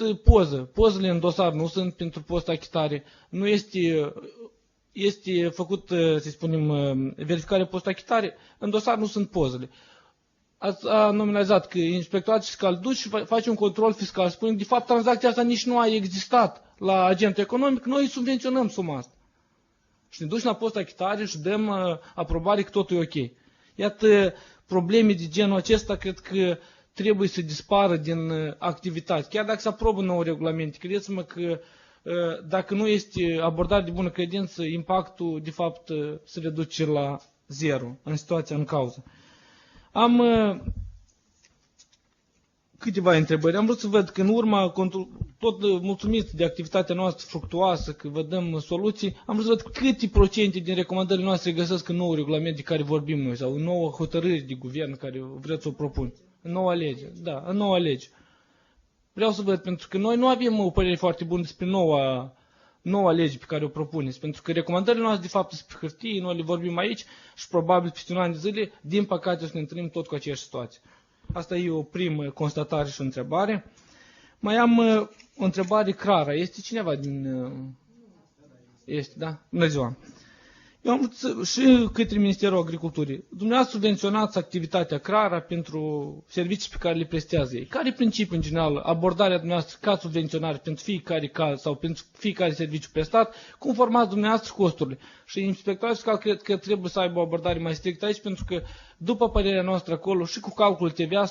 pozele în dosar nu sunt pentru post-achitare, nu este făcut, să spunem, verificare post-achitare, în dosar nu sunt pozele. Ați nominalizat că inspectoratul fiscal duce și face un control fiscal, spune că de fapt tranzacția asta nici nu a existat la agentul economic, noi subvenționăm suma asta. Și ne duci la post-achitare și dăm aprobare că totul e ok. Iată, probleme de genul acesta cred că trebuie să dispară din activitate. Chiar dacă se aprobă nou regulament, credeți-mă că dacă nu este abordare de bună credință, impactul de fapt se reduce la zero în situația în cauză. Am câteva întrebări. Am vrut să văd că în urma, tot mulțumit de activitatea noastră fructuoasă, că vă dăm soluții, am vrut să văd câte procente din recomandările noastre găsesc în nou regulament de care vorbim noi, sau în nouă hotărâri de guvern care vreți să o propun. În noua lege, da, în noua lege. Vreau să văd, pentru că noi nu avem o părere foarte bună despre noua lege pe care o propuneți, pentru că recomandările noastre, de fapt, sunt pe hârtie, noi le vorbim aici și probabil peste un an de zile, din păcate, o să ne întâlnim tot cu aceeași situație. Asta e o primă constatare și o întrebare. Mai am o întrebare clară. Este cineva din... Este, da? Bună ziua. Eu am vrut și către Ministerul Agriculturii. Dumneavoastră subvenționați activitatea CRARA pentru servicii pe care le prestează ei. Care e principiul în general, abordarea dumneavoastră ca subvenționare pentru fiecare caz sau pentru fiecare serviciu prestat, cum formați dumneavoastră costurile? Și inspectorul fiscal cred că trebuie să aibă o abordare mai strictă aici, pentru că, după părerea noastră acolo, și cu calculul TVA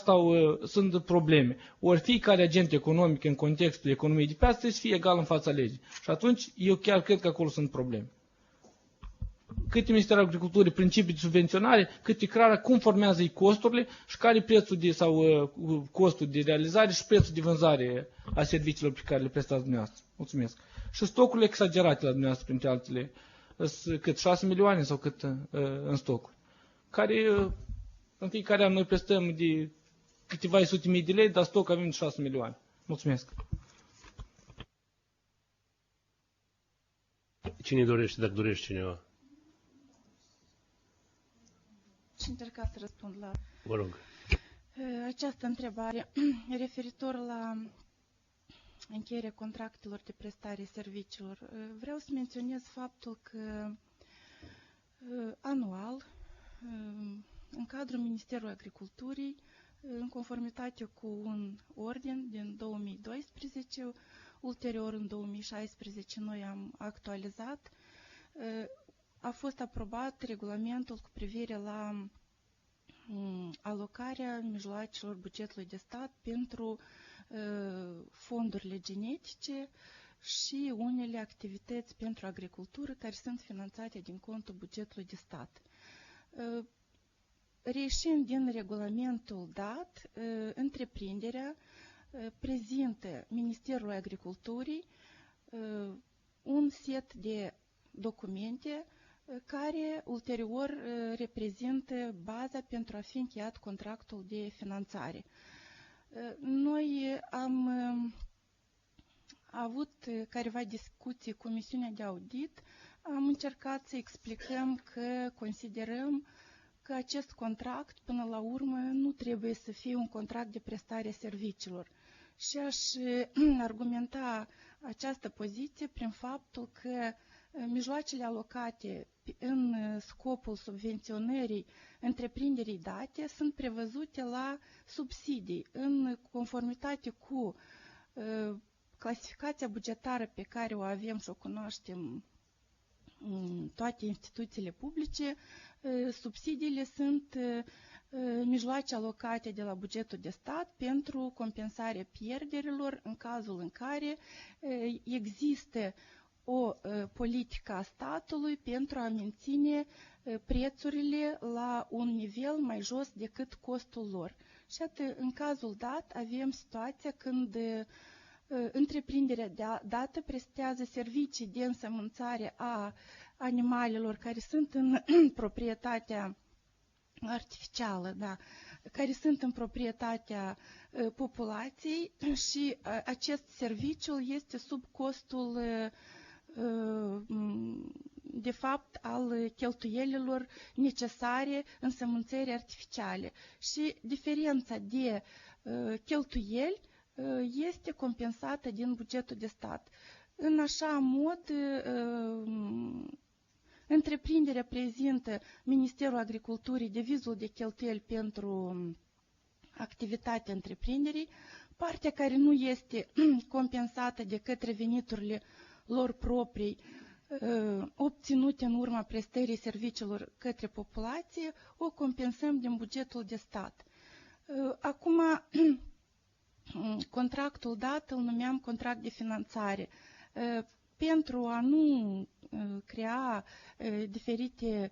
sunt probleme. Ori fiecare agent economic în contextul economiei de piață trebuie să fie egal în fața legii. Și atunci eu chiar cred că acolo sunt probleme. Cât e Ministerul Agriculturii principii de subvenționare, cât e CRARA, cum formează ei costurile și care e prețul costul de realizare și prețul de vânzare a serviciilor pe care le prestați dumneavoastră. Mulțumesc. Și stocurile exagerate la dumneavoastră, printre altele, cât 6 milioane sau cât în stocuri, care în fiecare an noi prestăm de câteva sute mii de lei, dar stoc avem de 6 milioane. Mulțumesc. Cine dorește, dacă dorește cineva? Și încerca să răspund la Vă rog. Această întrebare referitor la încheierea contractelor de prestare serviciilor. Vreau să menționez faptul că anual, în cadrul Ministerului Agriculturii, în conformitate cu un ordin din 2012, ulterior în 2016 noi am actualizat, a fost aprobat regulamentul cu privire la alocarea mijloacelor bugetului de stat pentru fondurile genetice și unele activități pentru agricultură care sunt finanțate din contul bugetului de stat. Reieșind din regulamentul dat, întreprinderea prezintă Ministerului Agriculturii un set de documente care ulterior reprezintă baza pentru a fi încheiat contractul de finanțare. Noi am avut careva discuții cu misiunea de audit, am încercat să explicăm că considerăm că acest contract, până la urmă, nu trebuie să fie un contract de prestare serviciilor. Și aș argumenta această poziție prin faptul că mijloacele alocate în scopul subvenționării întreprinderii date sunt prevăzute la subsidii în conformitate cu clasificația bugetară pe care o avem și o cunoaștem în toate instituțiile publice. Subsidiile sunt mijloace alocate de la bugetul de stat pentru compensarea pierderilor în cazul în care există o politică a statului pentru a menține prețurile la un nivel mai jos decât costul lor. Și atât, în cazul dat avem situația când întreprinderea dată prestează servicii de însămânțare a animalelor care sunt în proprietatea artificială, da, care sunt în proprietatea populației și acest serviciu este sub costul de fapt al cheltuielilor necesare însămânțării artificiale. Și diferența de cheltuieli este compensată din bugetul de stat. În așa mod, întreprinderea prezintă Ministerul Agriculturii devizul de cheltuieli pentru activitatea întreprinderii, partea care nu este compensată de către veniturile lor proprii obținute în urma prestării serviciilor către populație, o compensăm din bugetul de stat. Acum, contractul dat îl numeam contract de finanțare. Pentru a nu crea diferite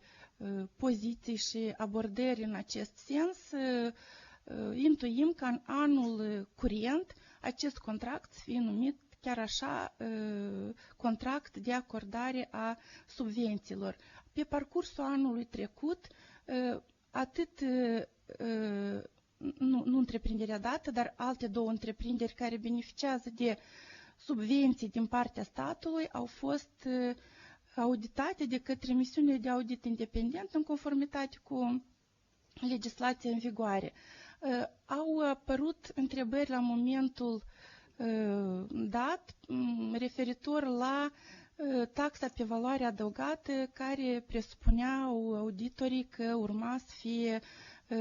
poziții și abordări în acest sens, intuim că în anul curent acest contract să fie numit chiar așa contract de acordare a subvențiilor. Pe parcursul anului trecut, atât nu întreprinderea dată, dar alte două întreprinderi care beneficiază de subvenții din partea statului au fost auditate de către misiunile de audit independent în conformitate cu legislația în vigoare. Au apărut întrebări la momentul dat referitor la taxa pe valoare adăugată care presupuneau auditorii că urma să fie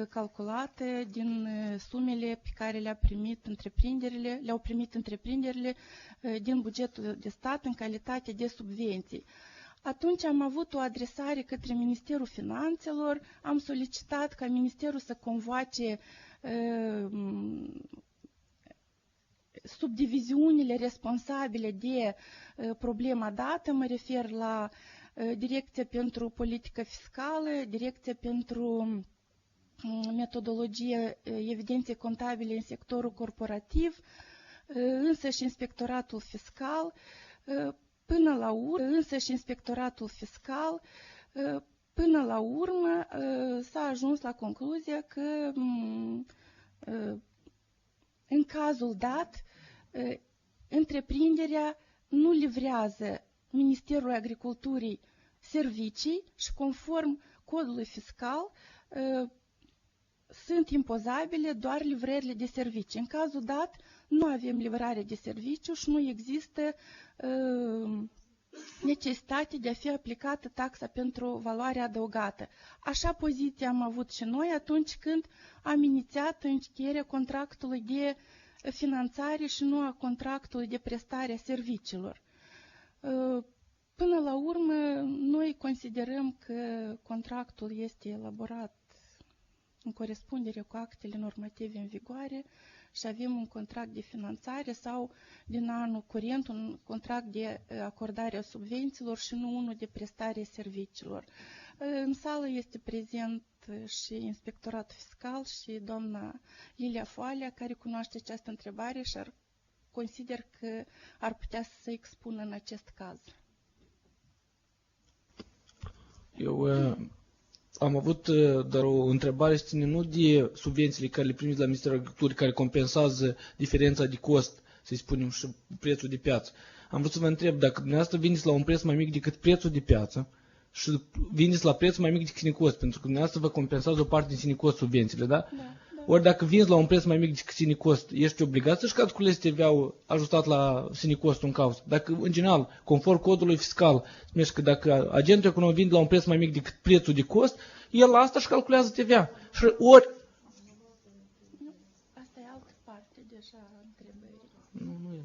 calculate din sumele pe care le-au primit întreprinderile din bugetul de stat în calitate de subvenții. Atunci am avut o adresare către Ministerul Finanțelor, am solicitat ca Ministerul să convoace subdiviziunile responsabile de problema dată, mă refer la Direcția pentru Politică Fiscală, Direcția pentru Metodologie Evidenței Contabile în sectorul corporativ, însăși Inspectoratul Fiscal, până la urmă s-a ajuns la concluzia că în cazul dat întreprinderea nu livrează Ministerul Agriculturii servicii și conform codului fiscal sunt impozabile doar livrările de servicii. În cazul dat, nu avem livrare de serviciu și nu există necesitate de a fi aplicată taxa pentru valoare adăugată. Așa poziție am avut și noi atunci când am inițiat încheierea contractului de finanțare și nu a contractului de prestare a serviciilor. Până la urmă, noi considerăm că contractul este elaborat în corespundere cu actele normative în vigoare și avem un contract de finanțare sau din anul curent un contract de acordare a subvențiilor și nu unul de prestare a serviciilor. În sală este prezent și Inspectoratul Fiscal și doamna Lilia Foalea, care cunoaște această întrebare și consider că ar putea să se expună în acest caz. Eu am avut doar o întrebare, ține nu de subvențiile care le primiți la Ministerul Agriculturii, care compensează diferența de cost, să-i spunem, și prețul de piață. Am vrut să vă întreb, dacă dumneavoastră vindeți la un preț mai mic decât prețul de piață și vindeți la preț mai mic decât sinicost, pentru că dumneavoastră vă compensează o parte din sinicost subvențiile, da? Ori dacă vinzi la un preț mai mic decât sinicost, ești obligat să-și calculezi TVA-ul ajustat la sinicostul în cauză. Dacă, în general, conform codului fiscal, spuneți că dacă agentul economic vinde la un preț mai mic decât prețul de cost, el la asta își calculează TVA. Și ori... Asta e altă parte deja a întrebării. Nu e...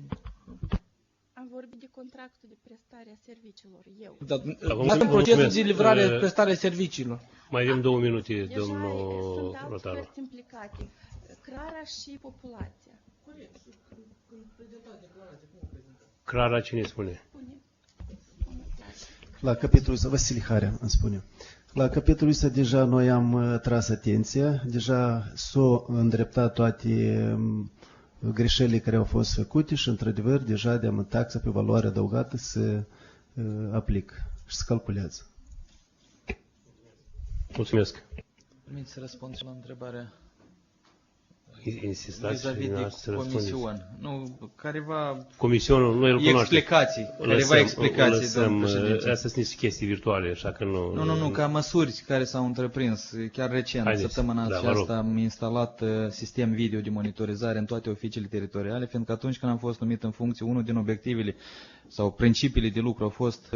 Am vorbit de contractul de prestare a serviciilor, eu. Dar în procesul de livrare, prestare a serviciilor. Mai avem 2 minute, deja domnul sunt alți Rotaru. părți implicate. Crara și populația. Crara, cine spune? La capitolul ăsta, Vasile Harea îmi spune. La capitolul ăsta deja noi am tras atenția, deja s-au îndreptat toate greșelile care au fost făcute și, într-adevăr, deja de taxa pe valoare adăugată se aplică și se calculează. Mulțumesc. Permiteți să răspund la întrebarea Insistați vis-a-vis de să răspundeți. comision. Nu, careva Comisionul, noi îl cunoaștem. explicații. Careva explicații, domnul președinte. Astea sunt niște chestii virtuale, așa că nu... Nu, ca măsuri care s-au întreprins. Chiar recent, săptămâna aceasta, am instalat sistem video de monitorizare în toate oficiile teritoriale, fiindcă atunci când am fost numit în funcție, unul din obiectivele sau principiile de lucru au fost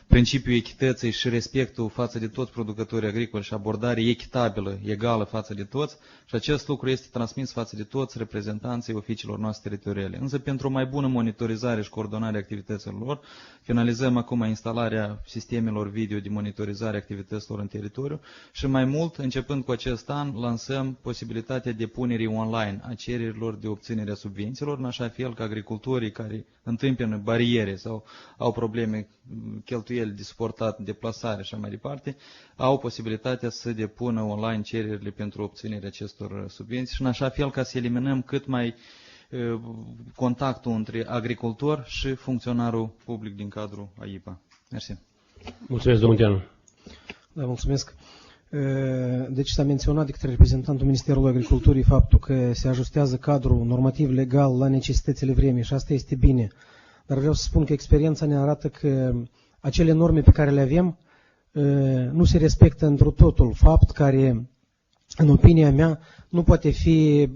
principiul echității și respectul față de toți producătorii agricoli și abordare echitabilă, egală față de toți, și acest lucru este transmis față de toți reprezentanții oficiilor noastre teritoriale. Însă pentru o mai bună monitorizare și coordonare a activităților lor, finalizăm acum instalarea sistemelor video de monitorizare a activităților în teritoriu și mai mult, începând cu acest an, lansăm posibilitatea depunerii online a cererilor de obținere a subvențiilor, în așa fel că agricultorii care întâmpină bariere sau au probleme, cheltuieli de suportat, deplasare și așa mai departe, au posibilitatea să depună online cererile pentru obținerea acestor subvenții și în așa fel ca să eliminăm cât mai contactul între agricultor și funcționarul public din cadrul AIPA. Mersi. Mulțumesc, domnul Teanu. Da, mulțumesc. Deci s-a menționat de către reprezentantul Ministerului Agriculturii faptul că se ajustează cadrul normativ legal la necesitățile vremii și asta este bine. Dar vreau să spun că experiența ne arată că acele norme pe care le avem nu se respectă întru totul, fapt care, în opinia mea, nu poate fi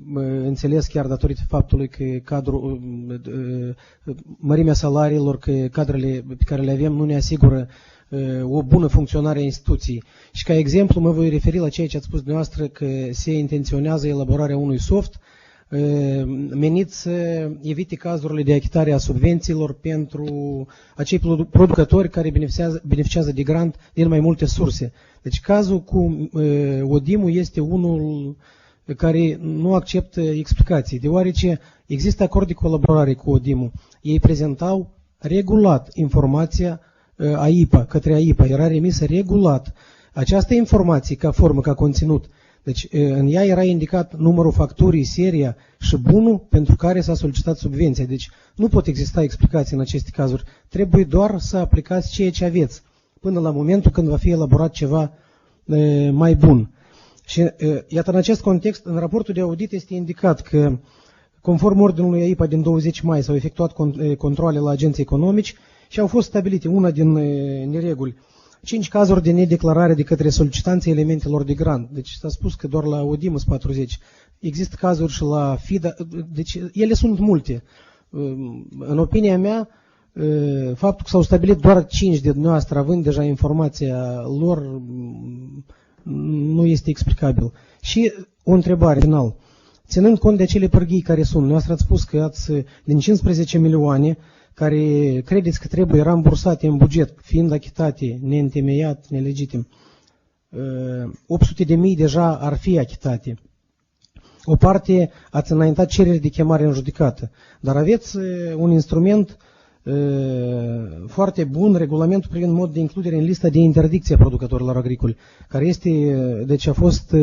înțeles chiar datorită faptului că cadrul, mărimea salariilor, că cadrele pe care le avem nu ne asigură o bună funcționare a instituției. Și ca exemplu mă voi referi la ceea ce ați spus dumneavoastră, că se intenționează elaborarea unui soft menit să evite cazurile de achitare a subvențiilor pentru acei producători care beneficiază de grant din mai multe surse. Deci cazul cu ODIM-ul este unul care nu acceptă explicații, deoarece există acord de colaborare cu ODIM-ul. Ei prezentau regulat informația AIPA, către AIPA, era remisă regulat. Această informație, ca formă, ca conținut, deci în ea era indicat numărul facturii, seria și bunul pentru care s-a solicitat subvenția. Deci nu pot exista explicații în aceste cazuri. Trebuie doar să aplicați ceea ce aveți până la momentul când va fi elaborat ceva mai bun. Și iată, în acest context, în raportul de audit este indicat că, conform ordinului AIPA din 20 mai, s-au efectuat controale la agenții economici și au fost stabilite una din nereguli. 5 cazuri de nedeclarare de către solicitanții elementelor de grant. Deci s-a spus că doar la ODIM sunt 40. Există cazuri și la FIDA, deci ele sunt multe. În opinia mea, faptul că s-au stabilit doar 5 de dumneavoastră, având deja informația lor, nu este explicabil. Și o întrebare final. Ținând cont de acele pârghii care sunt, dumneavoastră ați spus că din 15 milioane care credeți că trebuie rambursate în buget, fiind achitate neîntemeiat, nelegitim, 800.000 deja ar fi achitate. O parte ați înaintat cereri de chemare în judecată, dar aveți un instrument foarte bun, regulamentul privind mod de includere în lista de interdicție a producătorilor agricoli, care deci a fost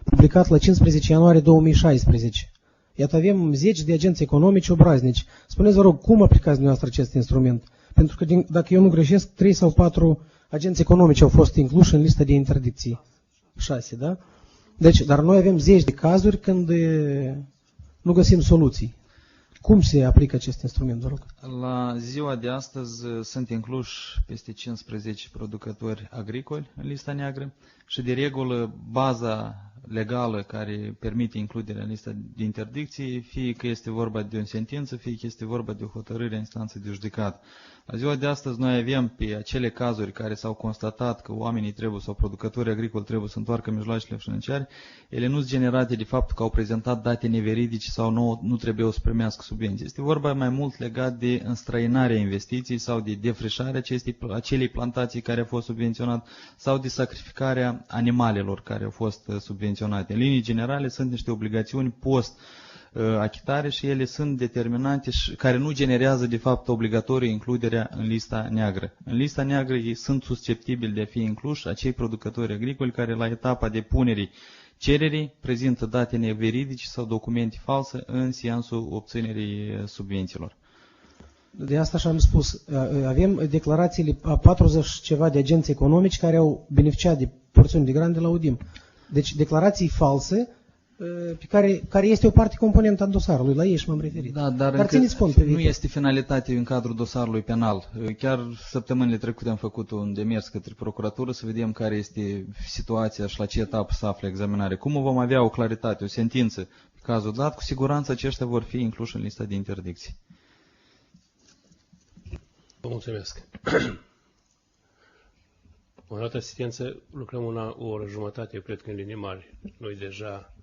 publicat la 15 ianuarie 2016. Iată, avem 10 de agenți economici obraznici. Spuneți, vă rog, cum aplicați dumneavoastră acest instrument? Pentru că, dacă eu nu greșesc, 3 sau 4 agenți economici au fost incluși în lista de interdicții. 6, da? Deci, dar noi avem 10 de cazuri când nu găsim soluții. Cum se aplică acest instrument, vă rog? La ziua de astăzi sunt incluși peste 15 producători agricoli în lista neagră și de regulă baza legală care permite includerea în lista de interdicții, fie că este vorba de o sentință, fie că este vorba de o hotărâre a instanței de judecată. La ziua de astăzi noi avem pe acele cazuri care s-au constatat că oamenii trebuie sau producătorii agricoli trebuie să întoarcă mijloacele financiare, ele nu sunt generate de faptul că au prezentat date neveridice sau nu trebuiau să primească subvenții. Este vorba mai mult legat de înstrăinarea investiției sau de defrișarea acelei plantații care au fost subvenționate sau de sacrificarea animalelor care au fost subvenționate. În linii generale sunt niște obligațiuni post-achitare și ele sunt determinante și care nu generează de fapt obligatoriu includerea în lista neagră. În lista neagră ei sunt susceptibili de a fi incluși acei producători agricoli care la etapa depunerii cererii prezintă date neveridice sau documente false în seansul obținerii subvențiilor. De asta și-am spus, avem declarațiile a 40 ceva de agenți economici care au beneficiat de porțiuni de grant de la UDIM. Deci declarații false pe care este o parte componentă a dosarului, la ei și m-am referit. Da, dar țineți cont pe nu este finalitate în cadrul dosarului penal. Chiar săptămânile trecute am făcut un demers către procuratură să vedem care este situația și la ce etapă se află examinare. Cum vom avea o claritate, o sentință pe cazul dat, cu siguranță aceștia vor fi incluși în lista de interdicții. Vă mulțumesc. O dată asistență, lucrăm o oră jumătate, eu cred că în linii mari. Noi deja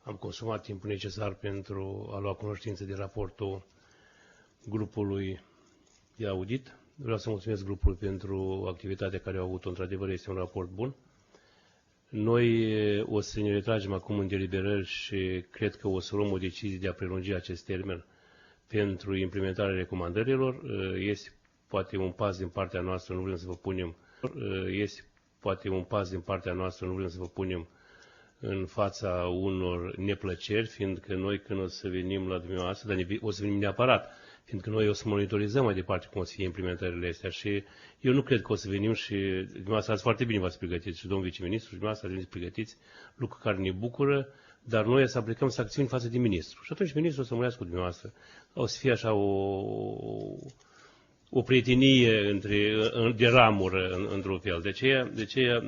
am consumat timpul necesar pentru a lua cunoștință de raportul grupului de audit. Vreau să mulțumesc grupului pentru activitatea care au avut-o. Într-adevăr, este un raport bun. Noi o să ne retragem acum în deliberări și cred că o să luăm o decizie de a prelungi acest termen pentru implementarea recomandărilor. Este poate un pas din partea noastră, nu vrem să vă punem în fața unor neplăceri, fiindcă noi când o să venim la dumneavoastră, dar o să venim neapărat, fiindcă noi o să monitorizăm mai departe cum o să fie implementările astea și eu nu cred că o să venim și dumneavoastră ați foarte bine v-ați pregătit și domnul viceministru și dumneavoastră ați pregătiți, lucru care ne bucură, dar noi o să aplicăm sancțiuni față de ministru. Și atunci ministrul o să mărească cu dumneavoastră. O să fie așa o prietenie de ramură, într-un fel. De aceea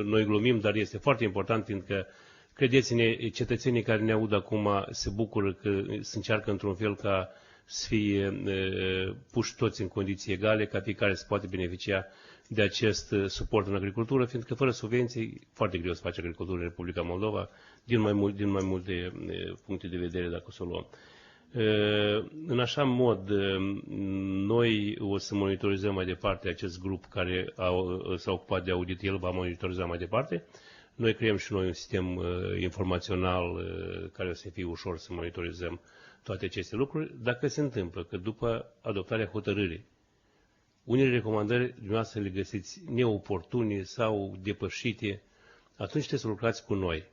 noi glumim, dar este foarte important, fiindcă, credeți-ne, cetățenii care ne aud acum se bucură că se încearcă într-un fel ca să fie puși toți în condiții egale, ca fiecare să poate beneficia de acest suport în agricultură, fiindcă fără subvenții foarte greu să face agricultură în Republica Moldova, din mai multe puncte de vedere, dacă o să o luăm. În așa mod, noi o să monitorizăm mai departe acest grup care s-a ocupat de audit, el va monitoriza mai departe. Noi creăm și noi un sistem informațional care o să fie ușor să monitorizăm toate aceste lucruri. Dacă se întâmplă că după adoptarea hotărârii, unele recomandări dumneavoastră le găsiți neoportune sau depășite, atunci trebuie să lucrați cu noi.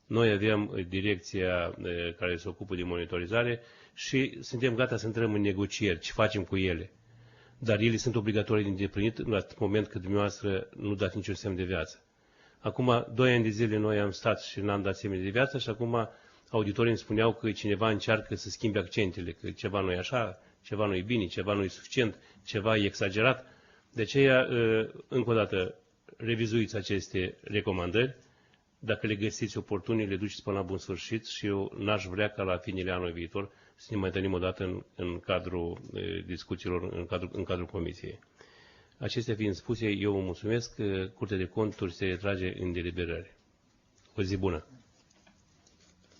Noi avem direcția care se ocupă de monitorizare și suntem gata să intrăm în negocieri, ce facem cu ele. Dar ele sunt obligatorii de îndeplinit în acest moment că dumneavoastră nu dați niciun semn de viață. Acum, 2 ani de zile noi am stat și n-am dat semne de viață și acum auditorii îmi spuneau că cineva încearcă să schimbe accentele, că ceva nu e așa, ceva nu e bine, ceva nu e suficient, ceva e exagerat. De aceea, încă o dată, revizuiți aceste recomandări. Dacă le găsiți oportune, le duceți până la bun sfârșit și eu n-aș vrea ca la finele anului viitor să ne mai întâlnim o dată în cadrul discuțiilor, în cadrul comisiei. Acestea fiind spuse, eu vă mulțumesc. Curtea de Conturi se retrage în deliberare. O zi bună!